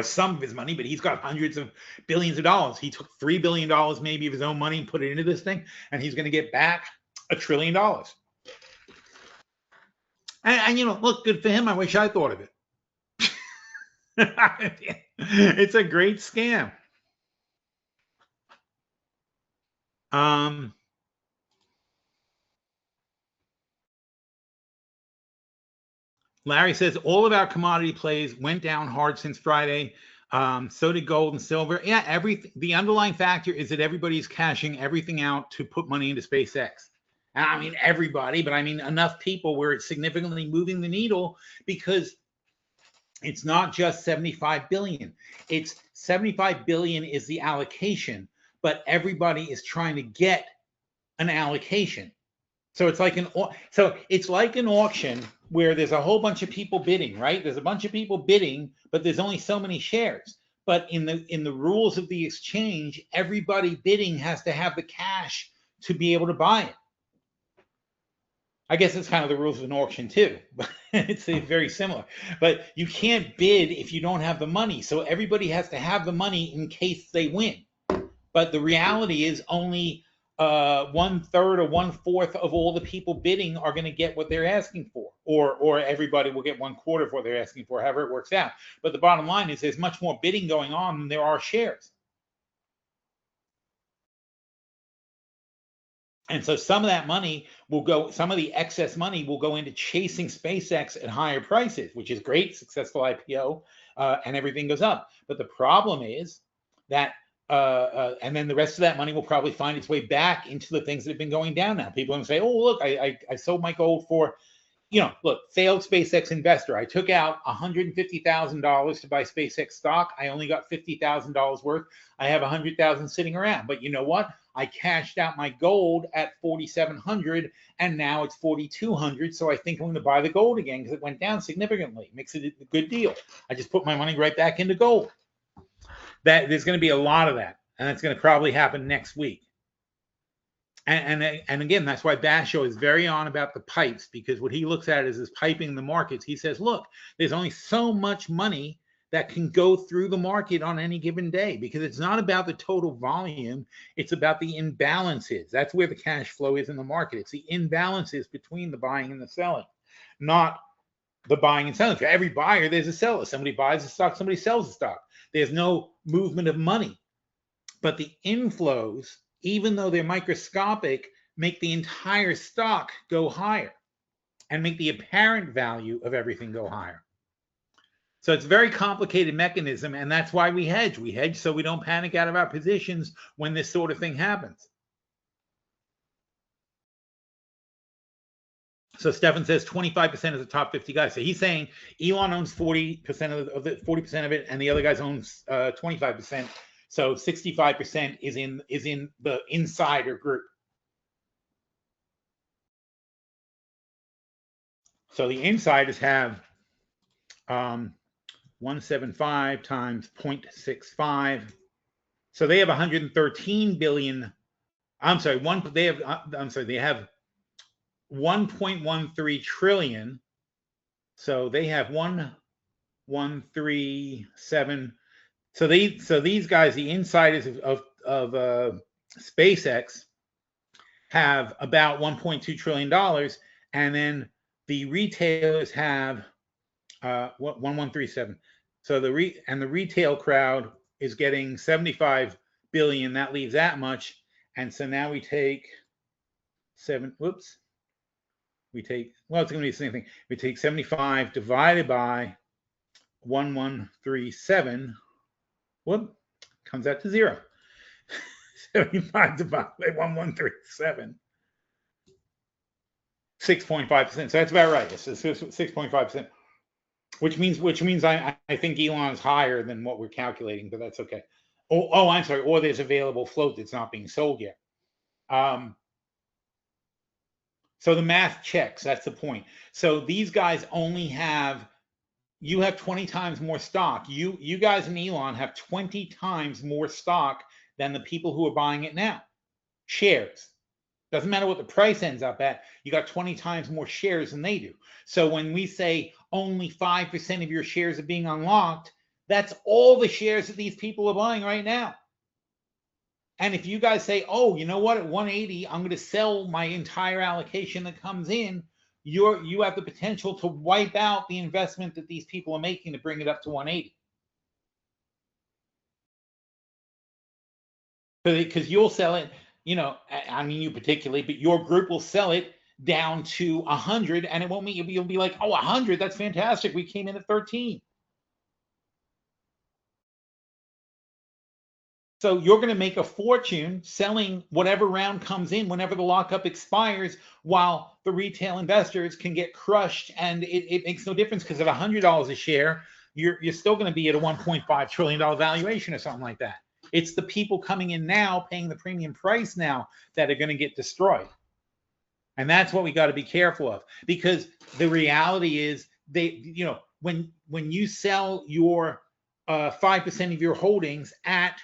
[SPEAKER 1] some of his money, but he's got hundreds of billions of dollars. He took $3 billion maybe of his own money and put it into this thing, and he's going to get back $1 trillion. And look, good for him. I wish I thought of it. It's a great scam. Larry says all of our commodity plays went down hard since Friday. So did gold and silver. Yeah, the underlying factor is that everybody's cashing everything out to put money into SpaceX. And I mean everybody, but I mean enough people where it's significantly moving the needle, because it's not just 75 billion. It's 75 billion is the allocation, but everybody is trying to get an allocation. So it's like an auction where there's a whole bunch of people bidding, right? There's a bunch of people bidding, but there's only so many shares. But in the rules of the exchange, everybody bidding has to have the cash to be able to buy it. I guess it's kind of the rules of an auction too, but it's very similar. But you can't bid if you don't have the money. So everybody has to have the money in case they win. But the reality is only 1/3 or 1/4 of all the people bidding are going to get what they're asking for, or everybody will get 1/4 of what they're asking for, however it works out. But the bottom line is there's much more bidding going on than there are shares. And so some of that money will go, some of the excess money will go into chasing SpaceX at higher prices, which is great, successful IPO, and everything goes up. But the problem is that and then the rest of that money will probably find its way back into the things that have been going down now. People are going to say, oh, look, I sold my gold for, look, failed SpaceX investor. I took out $150,000 to buy SpaceX stock. I only got $50,000 worth. I have $100,000 sitting around. But you know what? I cashed out my gold at 4,700 and now it's 4,200. So I think I'm going to buy the gold again because it went down significantly. Makes it a good deal. I just put my money right back into gold. That there's going to be a lot of that, and it's going to probably happen next week. And again, that's why Basho is very on about the pipes, because what he looks at is piping the markets. He says, look, there's only so much money that can go through the market on any given day, because it's not about the total volume. It's about the imbalances. That's where the cash flow is in the market. It's the imbalances between the buying and the selling, not the buying and selling. For every buyer, there's a seller. Somebody buys a stock, somebody sells the stock. There's no movement of money. But the inflows, even though they're microscopic, make the entire stock go higher and make the apparent value of everything go higher. So it's a very complicated mechanism, and that's why we hedge. We hedge so we don't panic out of our positions when this sort of thing happens. So Stefan says 25% of the top 50 guys. So he's saying Elon owns 40% of the 40% of it, and the other guys owns 25%. So 65% is in the insider group. So the insiders have 175 times 0.65. So they have 113 billion. I'm sorry, they have 1.13 trillion. So they have 1,137. So these guys, the insiders of SpaceX, have about $1.2 trillion, and then the retailers have 1,137. So the retail crowd is getting 75 billion. That leaves that much, and so now we take it's going to be the same thing. We take 75 divided by 1,137. Whoop, comes out to 0. 75 divided by 1,137. 6.5%. So that's about right. It's 6.5%. Which means I think Elon is higher than what we're calculating, but that's okay. Oh, I'm sorry. Or there's available float that's not being sold yet. So the math checks. That's the point. So these guys only have, you have 20 times more stock. You guys and Elon have 20 times more stock than the people who are buying it now. Shares. Doesn't matter what the price ends up at. You got 20 times more shares than they do. So when we say only 5% of your shares are being unlocked, that's all the shares that these people are buying right now. And if you guys say, oh, you know what, at 180, I'm going to sell my entire allocation that comes in, you have the potential to wipe out the investment that these people are making to bring it up to 180. Because you'll sell it, I mean you particularly, but your group will sell it down to 100, and it won't mean you'll be like, oh, 100, that's fantastic. We came in at 13. So you're going to make a fortune selling whatever round comes in whenever the lockup expires, while the retail investors can get crushed. And it makes no difference, because at $100 a share, you're still going to be at a $1.5 trillion valuation or something like that. It's the people coming in now, paying the premium price now, that are going to get destroyed. And that's what we got to be careful of, because the reality is when you sell your 5% of your holdings at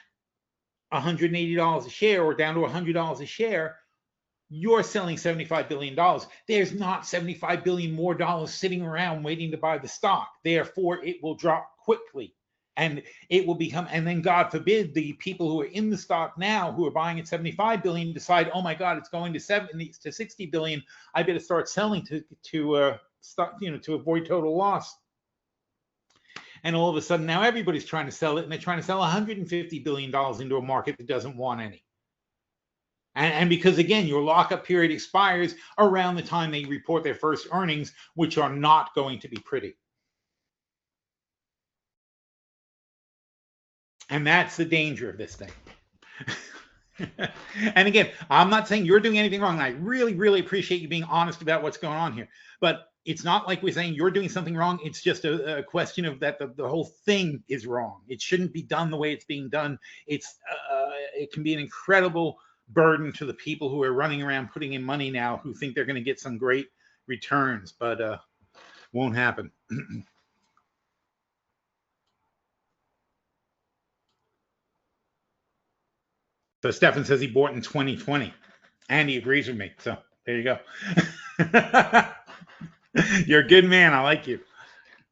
[SPEAKER 1] $180 a share or down to $100 a share, you're selling $75 billion. There's not $75 billion more dollars sitting around waiting to buy the stock. Therefore, it will drop quickly, and it will become, and then God forbid, the people who are in the stock now who are buying at 75 billion decide, oh my God, it's going to 70 to 60 billion. I better start selling to avoid total loss. And all of a sudden now everybody's trying to sell it, and they're trying to sell $150 billion into a market that doesn't want any. And because, again, your lockup period expires around the time they report their first earnings, which are not going to be pretty. And that's the danger of this thing. And again, I'm not saying you're doing anything wrong. I really, really appreciate you being honest about what's going on here. But it's not like we're saying you're doing something wrong. It's just a question of that the whole thing is wrong. It shouldn't be done the way it's being done. It can be an incredible burden to the people who are running around putting in money now, who think they're going to get some great returns, but won't happen. So Stefan says he bought in 2020, and he agrees with me. So there you go. You're a good man. I like you.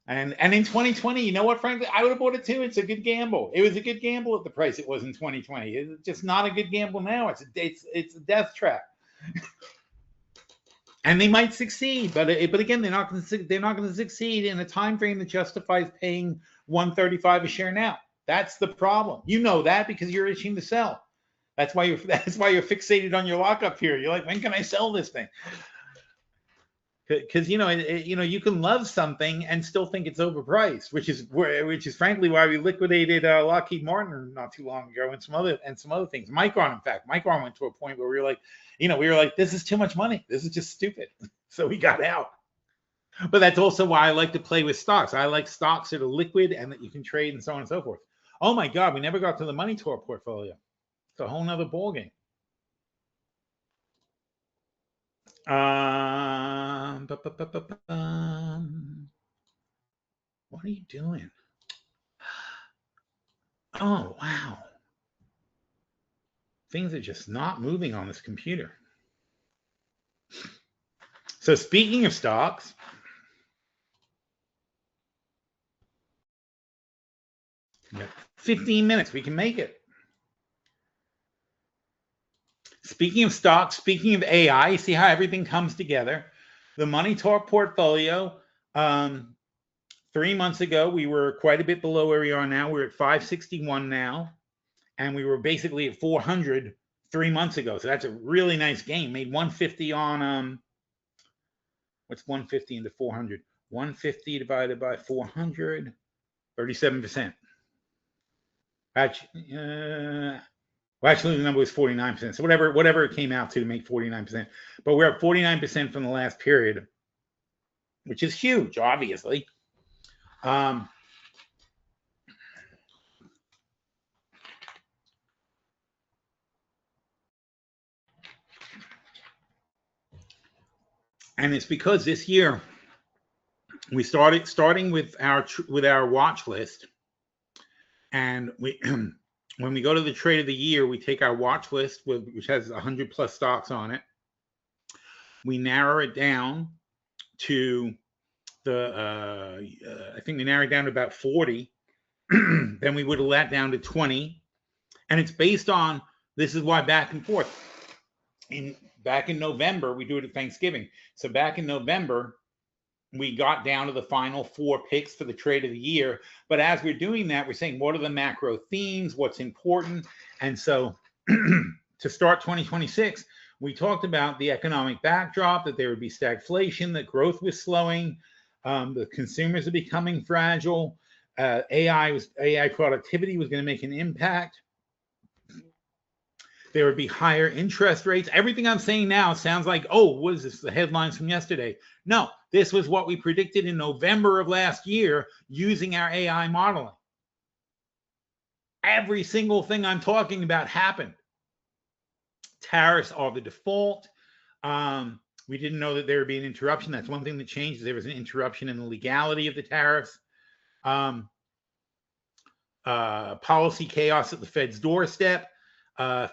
[SPEAKER 1] And in 2020, you know what, frankly, I would have bought it too. It's a good gamble. It was a good gamble at the price it was in 2020. It's just not a good gamble now. It's a death trap. And they might succeed, but again, they're not going to succeed in a time frame that justifies paying $135 a share now. That's the problem. You know that, because you're itching to sell. That's why you're fixated on your lockup period. You're like, when can I sell this thing? Because you can love something and still think it's overpriced, which is frankly why we liquidated Lockheed Martin not too long ago, and some other things. Micron, in fact, went to a point where we were like, this is too much money. This is just stupid. So we got out. But that's also why I like to play with stocks. I like stocks that are liquid and that you can trade and so on and so forth. Oh my God, we never got to the money tour portfolio. It's a whole nother ballgame. What are you doing? Oh, wow. Things are just not moving on this computer. So speaking of stocks, we got 15 minutes. We can make it. Speaking of stocks, speaking of AI, see how everything comes together. The Money Talk portfolio, 3 months ago, we were quite a bit below where we are now. We're at 561 now, and we were basically at 400 3 months ago. So that's a really nice gain. Made 150 on what's 150 into 400? 150 divided by 400, 37%. Actually, the number was 49%. So whatever it came out to make 49%. But we're at 49% from the last period, which is huge, obviously. And it's because this year we starting with our watch list, and we when we go to the trade of the year, we take our watch list, which has 100 plus stocks on it. We narrow it down to I think we narrowed down to about 40. Then we whittle that down to 20. And it's based on, this is why back and forth. Back in November, we do it at Thanksgiving. So back in November, we got down to the final 4 picks for the trade of the year. But as we're doing that, we're saying, what are the macro themes? What's important? And so to start 2026, we talked about the economic backdrop, that there would be stagflation, that growth was slowing, the consumers are becoming fragile, AI productivity was going to make an impact. There would be higher interest rates. Everything I'm saying now sounds like, oh, what is this? The headlines from yesterday. No, this was what we predicted in November of last year using our AI modeling. Every single thing I'm talking about happened. Tariffs are the default. We didn't know that there would be an interruption. That's one thing that changed. There was an interruption in the legality of the tariffs. Policy chaos at the Fed's doorstep.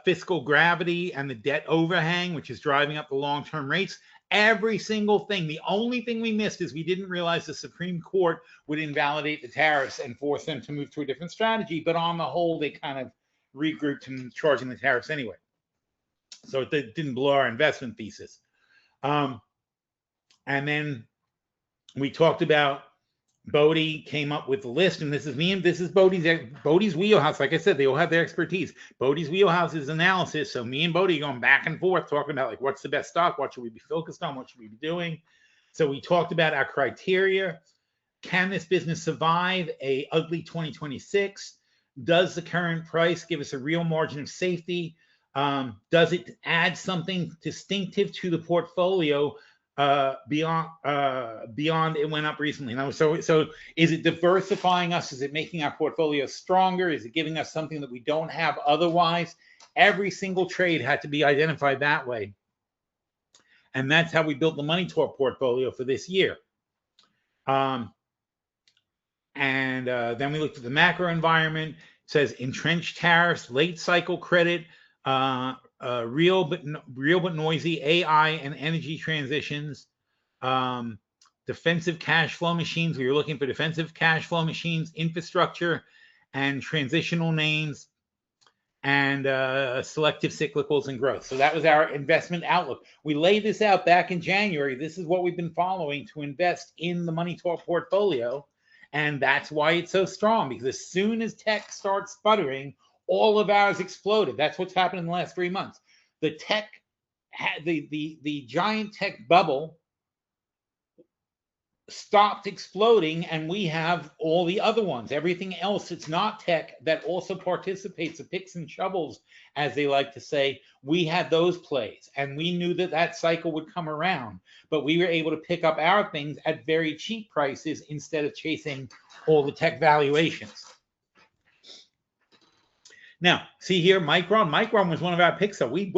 [SPEAKER 1] Fiscal gravity and the debt overhang, which is driving up the long-term rates. Every single thing. The only thing we missed is we didn't realize the Supreme Court would invalidate the tariffs and force them to move to a different strategy. But on the whole, they kind of regrouped and charging the tariffs anyway. So it didn't blow our investment thesis. And then we talked about Bodie came up with the list, and this is Bodie's wheelhouse. Like I said, they all have their expertise. Bodie's wheelhouse is analysis. So me and Bodie going back and forth talking about, like, what's the best stock? What should we be focused on? What should we be doing? So we talked about our criteria. Can this business survive a ugly 2026? Does the current price give us a real margin of safety? Does it add something distinctive to the portfolio beyond it went up recently? Now, so is it diversifying us? Is it making our portfolio stronger? Is it giving us something that we don't have otherwise? Every single trade had to be identified that way. And that's how we built the money talk portfolio for this year. Then we looked at the macro environment. It says entrenched tariffs, late cycle credit, real but noisy AI and energy transitions, defensive cash flow machines. We were looking for defensive cash flow machines, infrastructure, and transitional names, and selective cyclicals and growth. So that was our investment outlook. We laid this out back in January. This is what we've been following to invest in the Money Talk portfolio. And that's why it's so strong, because as soon as tech starts sputtering, all of ours exploded. That's what's happened in the last 3 months. The giant tech bubble stopped exploding, and we have all the other ones. Everything else that's not tech that also participates, the picks and shovels, as they like to say, we had those plays, and we knew that that cycle would come around, but we were able to pick up our things at very cheap prices instead of chasing all the tech valuations. Now, see here, Micron. Micron was one of our picks. So we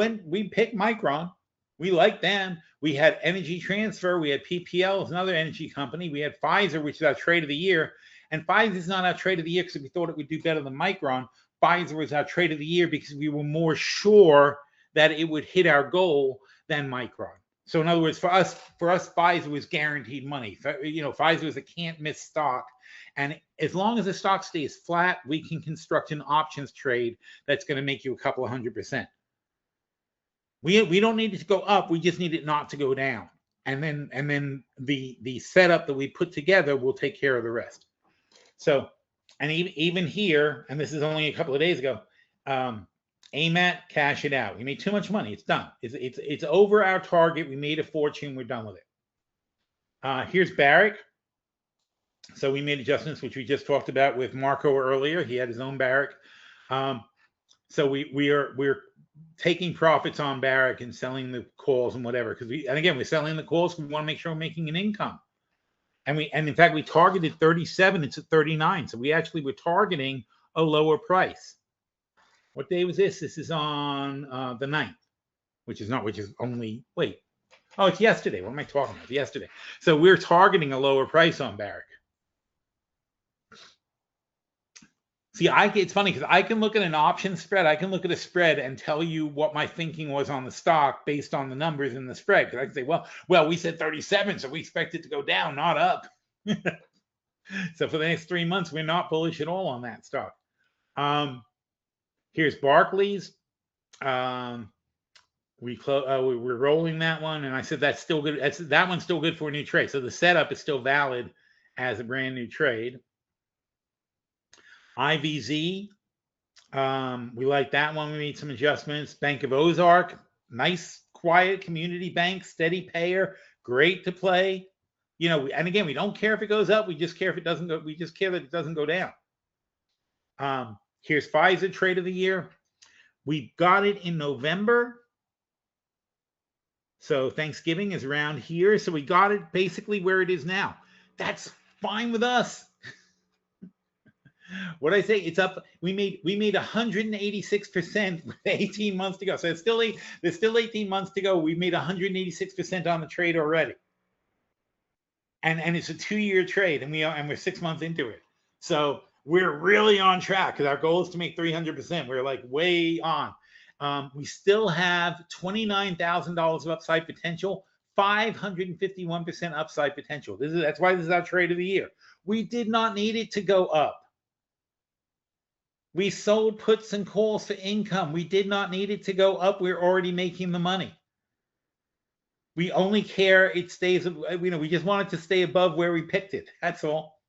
[SPEAKER 1] picked Micron. We liked them. We had Energy Transfer. We had PPL, another energy company. We had Pfizer, which is our trade of the year. And Pfizer is not our trade of the year because we thought it would do better than Micron. Pfizer was our trade of the year because we were more sure that it would hit our goal than Micron. So in other words, for us, Pfizer was guaranteed money. Pfizer was a can't miss stock. And as long as the stock stays flat, we can construct an options trade that's going to make you a couple of 100%. We don't need it to go up. We just need it not to go down. And then the setup that we put together will take care of the rest. So, and even here, and this is only a couple of days ago, AMAT, cash it out. We made too much money. It's done. It's over our target. We made a fortune. We're done with it. Here's Barrick. So we made adjustments, which we just talked about with Marco earlier. He had his own Barrick. So we're taking profits on Barrick and selling the calls and whatever. And again, we're selling the calls because we want to make sure we're making an income. And in fact, we targeted 37. It's at 39. So we actually were targeting a lower price. What day was this? This is on the 9th, which is only, wait. Oh, it's yesterday. What am I talking about? Yesterday. So we're targeting a lower price on Barrick. See, it's funny because I can look at an option spread. I can look at a spread and tell you what my thinking was on the stock based on the numbers in the spread. Because I can say, well, we said 37, so we expect it to go down, not up. So for the next 3 months, we're not bullish at all on that stock. Here's Barclays. We're rolling that one, and I said that's still good. That one's still good for a new trade. So the setup is still valid as a brand new trade. IVZ, we like that one. We made some adjustments. Bank of Ozark, nice, quiet community bank, steady payer, great to play. And again, we don't care if it goes up. We just care if it doesn't go. We just care that it doesn't go down. Here's Pfizer trade of the year. We got it in November. So Thanksgiving is around here. So we got it basically where it is now. That's fine with us. What I say, it's up. We made 186% with 18 months to go. So there's still 18 months to go. We made 186% on the trade already. And it's a 2-year trade, and we're 6 months into it. So we're really on track because our goal is to make 300%. We're like way on. We still have $29,000 of upside potential, 551% upside potential. That's why this is our trade of the year. We did not need it to go up. We sold puts and calls for income. We did not need it to go up. We're already making the money. We only care it stays, we just want it to stay above where we picked it. That's all.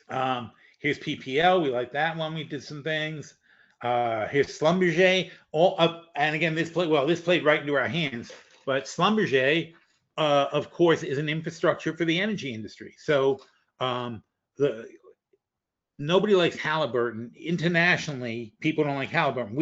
[SPEAKER 1] Here's PPL. We like that one. We did some things. Here's Schlumberger. All up, and again, this played right into our hands. But Schlumberger, of course, is an infrastructure for the energy industry. So nobody likes Halliburton. Internationally, people don't like Halliburton.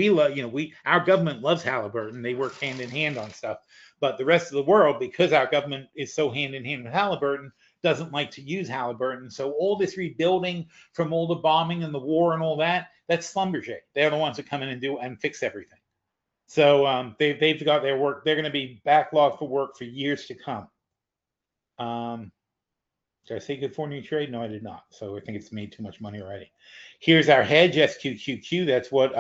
[SPEAKER 1] Our government loves Halliburton. They work hand in hand on stuff. But the rest of the world, because our government is so hand in hand with Halliburton, doesn't like to use Halliburton. So all this rebuilding from all the bombing and the war and all that's Schlumberger. They're the ones that come in and do and fix everything. So they've got their work. They're going to be backlogged for work for years to come. Did I say good for new trade? No, I did not. So I think it's made too much money already. Here's our hedge, SQQQ. That's what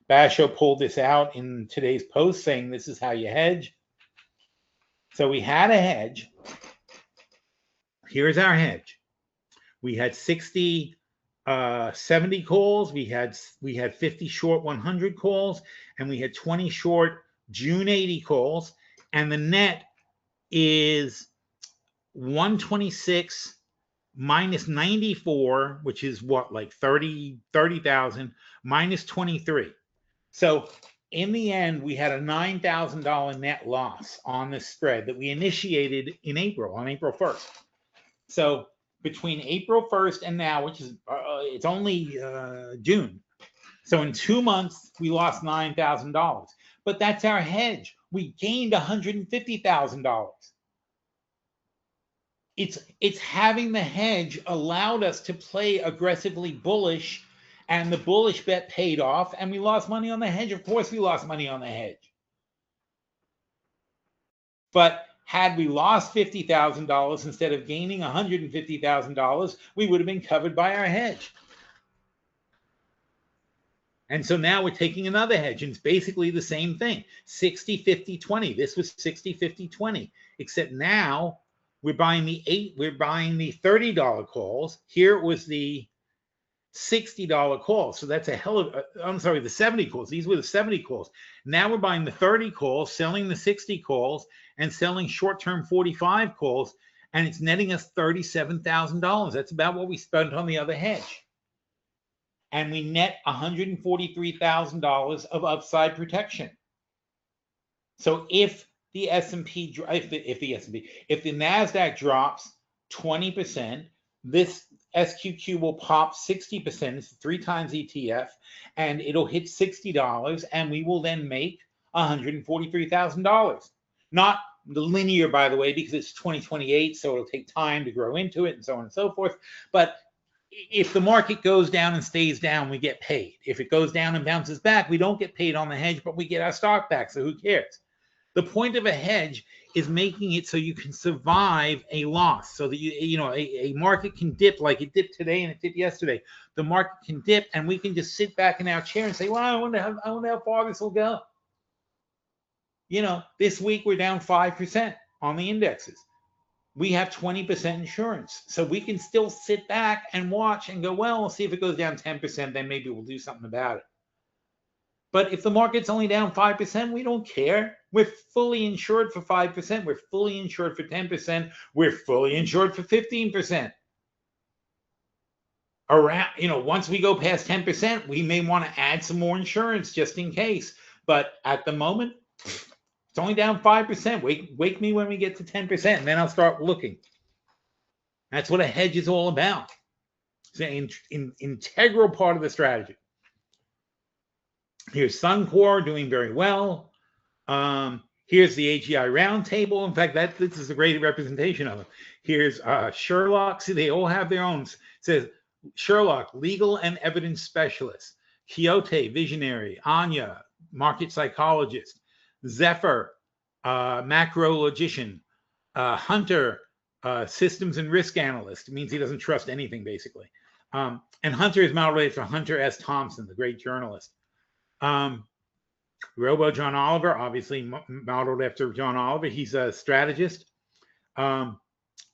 [SPEAKER 1] Basho pulled this out in today's post, saying this is how you hedge. So we had a hedge. Here's our hedge. We had 70 calls. We had 50 short 100 calls, and we had 20 short June 80 calls. And the net is 126 minus 94, which is what, like 30,000 minus 23. So in the end, we had a $9,000 net loss on this spread that we initiated on April 1st. So between April 1st and now, which is it's only June. So in 2 months, we lost $9,000. But that's our hedge. We gained $150,000. It's having the hedge allowed us to play aggressively bullish, and the bullish bet paid off, and we lost money on the hedge. Of course, we lost money on the hedge. But had we lost $50,000 instead of gaining $150,000, we would have been covered by our hedge. And so now we're taking another hedge, and it's basically the same thing, 60, 50, 20. This was 60, 50, 20, except now we're buying the $30 calls. Here it was the $60 calls. So that's the 70 calls. These were the 70 calls. Now we're buying the 30 calls, selling the 60 calls, and selling short-term 45 calls, and it's netting us $37,000. That's about what we spent on the other hedge. And we net $143,000 of upside protection. So if the S&P, if the NASDAQ drops 20%, this SQQ will pop 60%. It's 3 times ETF, and it'll hit $60, and we will then make $143,000. Not the linear, by the way, because it's 2028, so it'll take time to grow into it and so on and so forth. But if the market goes down and stays down, we get paid. If it goes down and bounces back, we don't get paid on the hedge, but we get our stock back. So who cares? The point of a hedge is making it so you can survive a loss, so that a market can dip like it dipped today and it did yesterday. The market can dip, and we can just sit back in our chair and say, "Well, I wonder how far this will go." This week we're down 5% on the indexes. We have 20% insurance, so we can still sit back and watch and go, "Well, we'll see if it goes down 10%, then maybe we'll do something about it." But if the market's only down 5%, we don't care. We're fully insured for 5%. We're fully insured for 10%. We're fully insured for 15%. Once we go past 10%, we may want to add some more insurance just in case. But at the moment, it's only down 5%. Wake me when we get to 10%, and then I'll start looking. That's what a hedge is all about. It's an integral part of the strategy. Here's Suncor doing very well. Here's the AGI roundtable. In fact, this is a great representation of it. Here's Sherlock. See, they all have their own. It says Sherlock, legal and evidence specialist. Quixote, visionary. Anya, market psychologist. Zephyr, macro logician. Hunter, systems and risk analyst. It means he doesn't trust anything, basically. And Hunter is modeled for Hunter S. Thompson, the great journalist. Robo John Oliver, obviously modeled after John Oliver. He's a strategist.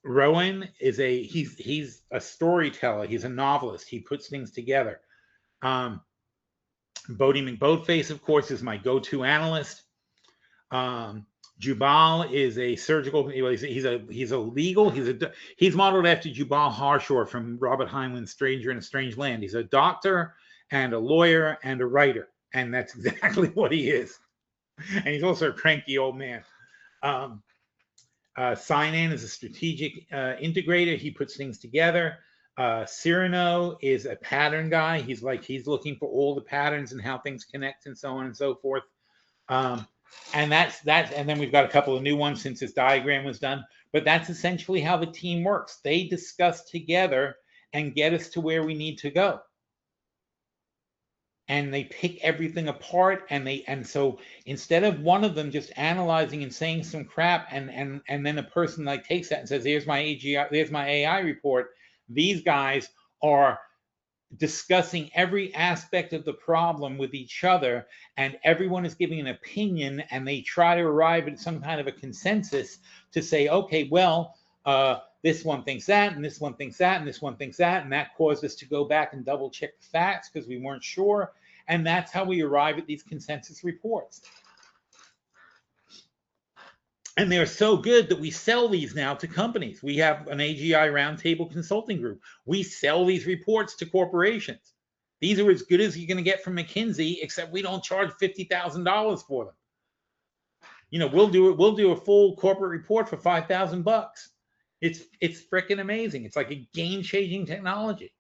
[SPEAKER 1] Rowan is he's a storyteller. He's a novelist. He puts things together. Bodie McBoatface, of course, is my go-to analyst. Jubal is a surgical. He's modeled after Jubal Harshaw from Robert Heinlein's Stranger in a Strange Land. He's a doctor and a lawyer and a writer. And that's exactly what he is. And he's also a cranky old man. Sign-In is a strategic integrator. He puts things together. Cyrano is a pattern guy. He's looking for all the patterns and how things connect and so on and so forth. And that's and then we've got a couple of new ones since this diagram was done. But that's essentially how the team works. They discuss together and get us to where we need to go. And they pick everything apart, and so instead of one of them just analyzing and saying some crap, and then a person takes that and says, "Here's my AGI, there's my AI report," these guys are discussing every aspect of the problem with each other, and everyone is giving an opinion, and they try to arrive at some kind of a consensus to say, "Okay, well, this one thinks that, and this one thinks that, and this one thinks that," and that caused us to go back and double check the facts because we weren't sure. And that's how we arrive at these consensus reports. And they're so good that we sell these now to companies. We have an AGI roundtable consulting group. We sell these reports to corporations. These are as good as you're going to get from McKinsey, except we don't charge $50,000 for them. We'll do a full corporate report for $5,000. It's freaking amazing. It's like a game-changing technology.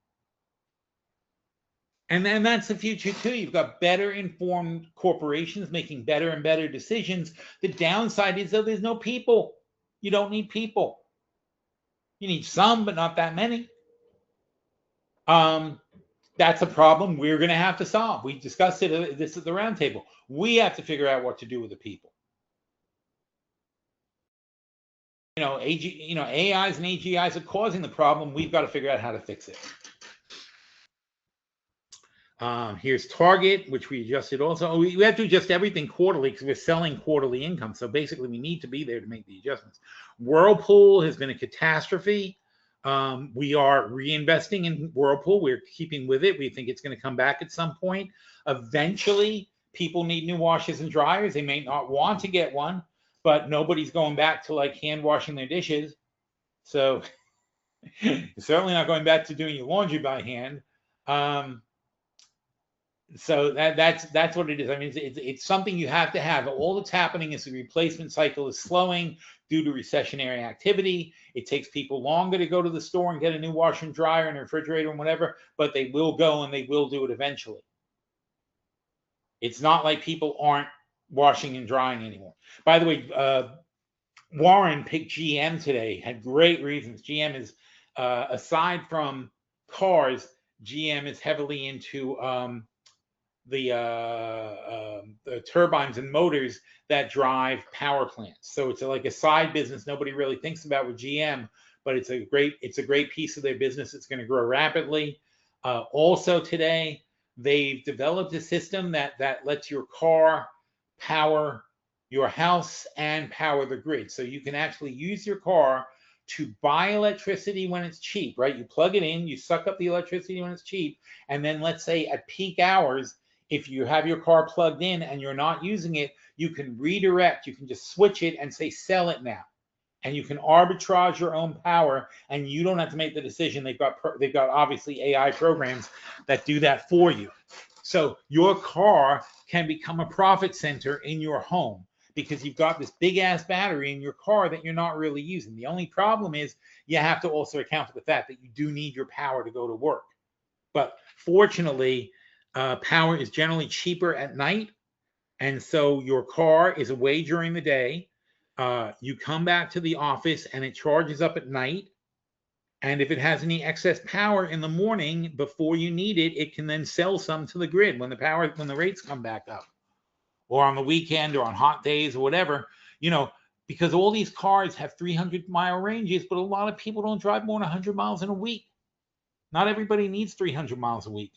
[SPEAKER 1] And then that's the future too. You've got better informed corporations making better and better decisions. The downside is, though, there's no people. You don't need people. You need some, but not that many. That's a problem we're going to have to solve. We discussed this at the roundtable. We have to figure out what to do with the people. AIs and AGIs are causing the problem. We've got to figure out how to fix it. Here's Target, which we adjusted also. We have to adjust everything quarterly because we're selling quarterly income. So basically, we need to be there to make the adjustments. Whirlpool has been a catastrophe. We are reinvesting in Whirlpool. We're keeping with it. We think it's going to come back at some point. Eventually, people need new washers and dryers. They may not want to get one, but nobody's going back to hand washing their dishes. So you're certainly not going back to doing your laundry by hand. So that's what it is. I mean, it's something you have to have. All that's happening is the replacement cycle is slowing due to recessionary activity. It takes people longer to go to the store and get a new washer and dryer and a refrigerator and whatever, but they will go and they will do it eventually. It's not like people aren't washing and drying anymore. By the way, Warren picked GM today, had great reasons. GM is, aside from cars, GM is heavily into the turbines and motors that drive power plants. So it's like a side business nobody really thinks about with GM, but it's a great piece of their business. It's going to grow rapidly. Also today, they've developed a system that lets your car power your house and power the grid. So you can actually use your car to buy electricity when it's cheap, right? You plug it in, you suck up the electricity when it's cheap, and then let's say at peak hours, if you have your car plugged in and you're not using it, you can redirect, you can just switch it and say, sell it now. And you can arbitrage your own power, and you don't have to make the decision. They've got obviously AI programs that do that for you. So your car can become a profit center in your home because you've got this big ass battery in your car that you're not really using. The only problem is you have to also account for the fact that you do need your power to go to work. But fortunately, power is generally cheaper at night. And so your car is away during the day. You come back to the office and it charges up at night. And if it has any excess power in the morning before you need it, it can then sell some to the grid when the rates come back up, or on the weekend or on hot days or whatever, because all these cars have 300-mile ranges, but a lot of people don't drive more than 100 miles in a week. Not everybody needs 300 miles a week.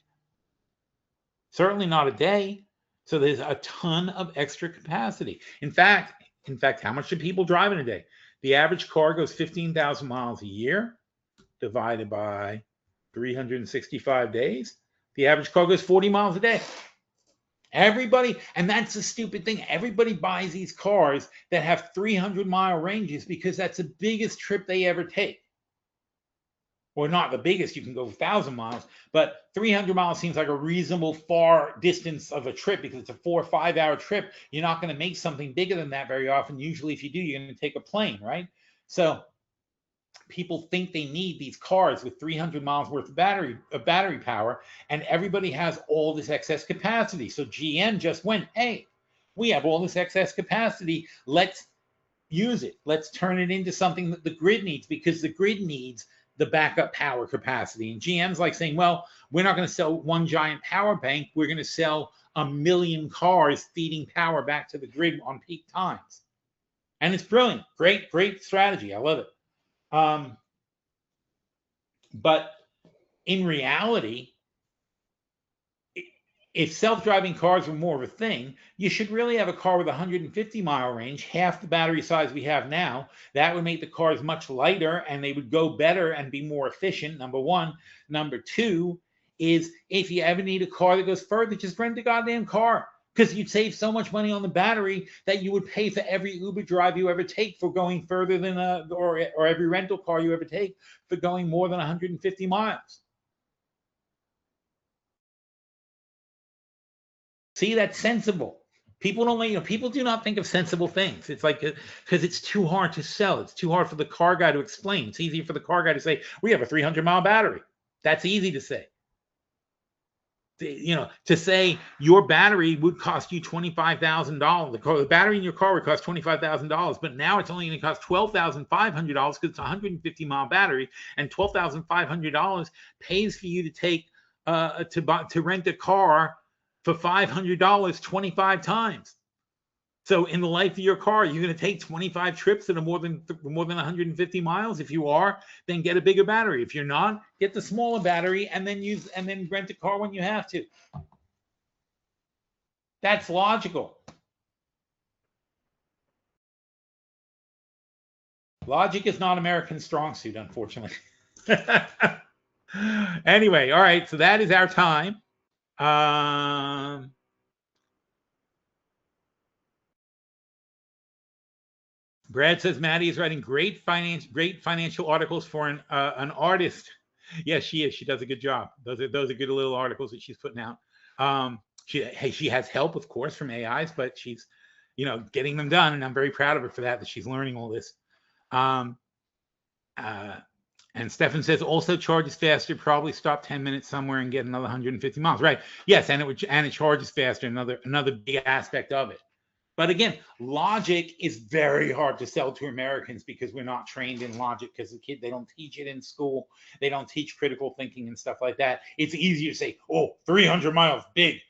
[SPEAKER 1] Certainly not a day. So there's a ton of extra capacity. In fact, how much do people drive in a day? The average car goes 15,000 miles a year, divided by 365 days. The average car goes 40 miles a day. Everybody, and that's the stupid thing, everybody buys these cars that have 300-mile ranges because that's the biggest trip they ever take. Or not the biggest, you can go 1,000 miles, but 300 miles seems like a reasonable far distance of a trip because it's a 4 or 5 hour trip. You're not going to make something bigger than that very often. Usually if you do, you're going to take a plane, right? So people think they need these cars with 300 miles worth of battery power, and everybody has all this excess capacity. So GM just went, hey, we have all this excess capacity. Let's use it. Let's turn it into something that the grid needs, because the grid needs the backup power capacity. And GM's like saying, well, we're not going to sell one giant power bank. We're going to sell 1 million cars feeding power back to the grid on peak times. And it's brilliant. Great strategy. I love it. But in reality, if self-driving cars were more of a thing, you should really have a car with a 150-mile range, half the battery size we have now. That would make the cars much lighter and they would go better and be more efficient, number one. Number two is, if you ever need a car that goes further, just rent a goddamn car, because you'd save so much money on the battery that you would pay for every Uber drive you ever take for going further than or every rental car you ever take for going more than 150 miles. See, that's sensible. People don't, people do not think of sensible things. It's like, because it's too hard to sell. It's too hard for the car guy to explain. It's easier for the car guy to say, we have a 300-mile battery. That's easy to say. To say your battery would cost you $25,000. The battery in your car would cost $25,000, but now it's only going to cost $12,500 because it's a 150-mile battery, and $12,500 pays for you to take to rent a car for $500 25 times. So in the life of your car, you're going to take 25 trips that are more than 150 miles. If you are, then get a bigger battery. If you're not, get the smaller battery and then rent a car when you have to. That's logical. Logic is not American strong suit, unfortunately. Anyway, all right, so that is our time. Brad says Maddie is writing great financial articles for an artist. Yes, she is. She does a good job. Those are good little articles that she's putting out. She has help, of course, from AIs, but she's, getting them done, and I'm very proud of her for that she's learning all this. And Stefan says also charges faster. Probably stop 10 minutes somewhere and get another 150 miles. Right? Yes, and it charges faster. Another big aspect of it. But again, logic is very hard to sell to Americans because we're not trained in logic because they don't teach it in school. They don't teach critical thinking and stuff like that. It's easier to say, oh, 300 miles, big.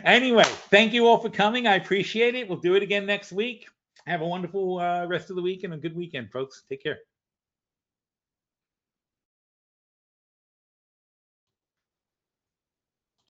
[SPEAKER 1] Anyway, thank you all for coming. I appreciate it. We'll do it again next week. Have a wonderful rest of the week and a good weekend, folks. Take care.